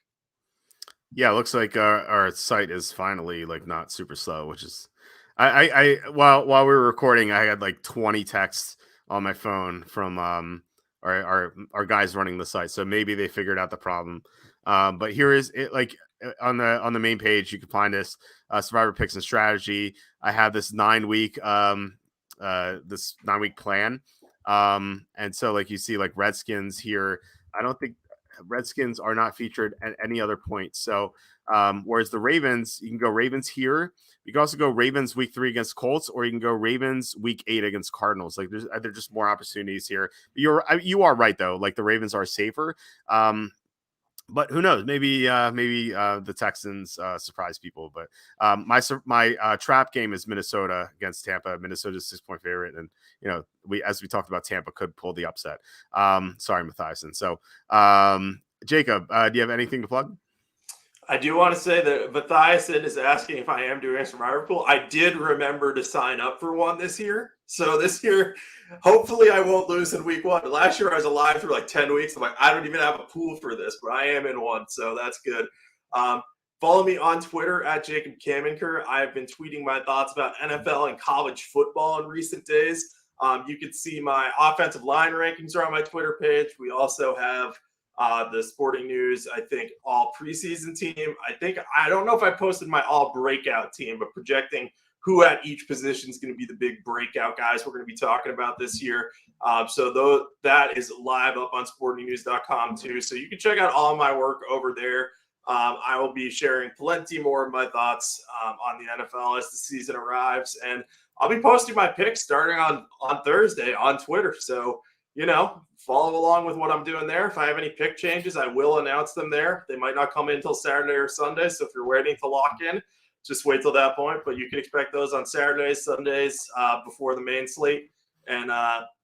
Yeah, it looks like our site is finally like not super slow, which is while we were recording, I had like 20 texts on my phone from our guys running the site. So maybe they figured out the problem. But here is it, like on the main page, you can find this Survivor picks and strategy. I have this 9-week this 9-week plan. And so like you see like Redskins here. I don't think Redskins are not featured at any other point. So whereas the Ravens, you can go Ravens here. You can also go Ravens week 3 against Colts, or you can go Ravens week 8 against Cardinals. Like there's just more opportunities here. But you are right though. Like the Ravens are safer. But who knows? Maybe the Texans surprise people. But my trap game is Minnesota against Tampa. Minnesota's 6-point favorite, and as we talked about, Tampa could pull the upset. Sorry, Matthieson. So Jacob, do you have anything to plug? I do want to say that Matthieson is asking if I am doing a Survivor pool. I did remember to sign up for one this year. So this year, hopefully I won't lose in week 1. Last year I was alive for like 10 weeks. I'm like, I don't even have a pool for this, but I am in one. So that's good. Follow me on Twitter at Jacob Camenker. I've been tweeting my thoughts about NFL and college football in recent days. You can see my offensive line rankings are on my Twitter page. We also have the Sporting News, I think, all preseason team. I don't know if I posted my all breakout team, but projecting who at each position is going to be the big breakout guys we're going to be talking about this year. So that is live up on sportingnews.com too. So you can check out all my work over there. I will be sharing plenty more of my thoughts on the NFL as the season arrives. And I'll be posting my picks starting on Thursday on Twitter. So, follow along with what I'm doing there. If I have any pick changes, I will announce them there. They might not come in until Saturday or Sunday. So if you're waiting to lock in, just wait till that point. But you can expect those on Saturdays, Sundays, before the main slate, and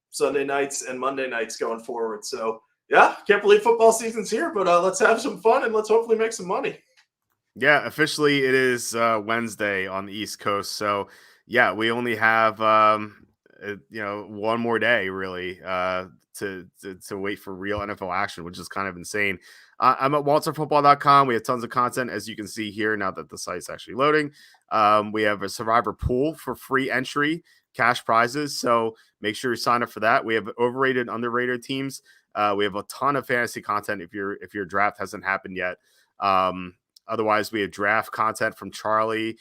Sunday nights and Monday nights going forward. So, yeah, can't believe football season's here, but let's have some fun and let's hopefully make some money. Yeah, officially it is Wednesday on the East Coast. So, yeah, we only have one more day really to wait for real NFL action, which is kind of insane. I'm at walterfootball.com. We have tons of content, as you can see here now that the site's actually loading. We have a Survivor pool for free entry. cash prizes. So make sure you sign up for that. We have overrated, underrated teams. We have a ton of fantasy content if your draft hasn't happened yet. Otherwise, we have draft content from Charlie,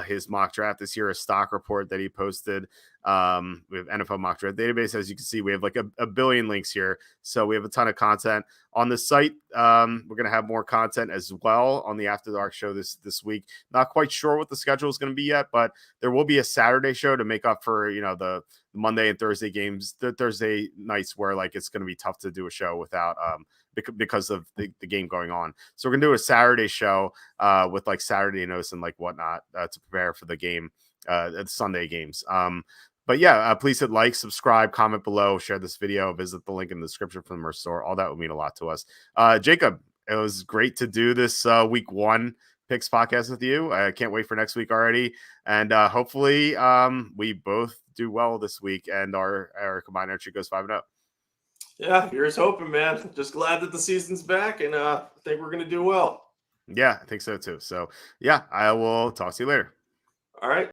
his mock draft this year, a stock report that he posted. We have NFL mock draft database. As you can see, we have like a billion links here. So we have a ton of content on the site. We're going to have more content as well on the After Dark show this week. Not quite sure what the schedule is going to be yet, but there will be a Saturday show to make up for, the Monday and Thursday games, the Thursday nights where like it's going to be tough to do a show without because of the game going on. So we're gonna do a Saturday show with like Saturday notes and like whatnot to prepare for the game, the Sunday games. But yeah, please hit like, subscribe, comment below, share this video, visit the link in the description for the merch store. All that would mean a lot to us. Jacob, it was great to do this week 1 picks podcast with you. I can't wait for next week already. And hopefully we both do well this week and our combined entry goes 5-0. Yeah, here's hoping, man. Just glad that the season's back, and I think we're going to do well. Yeah, I think so too. So, yeah, I will talk to you later. All right.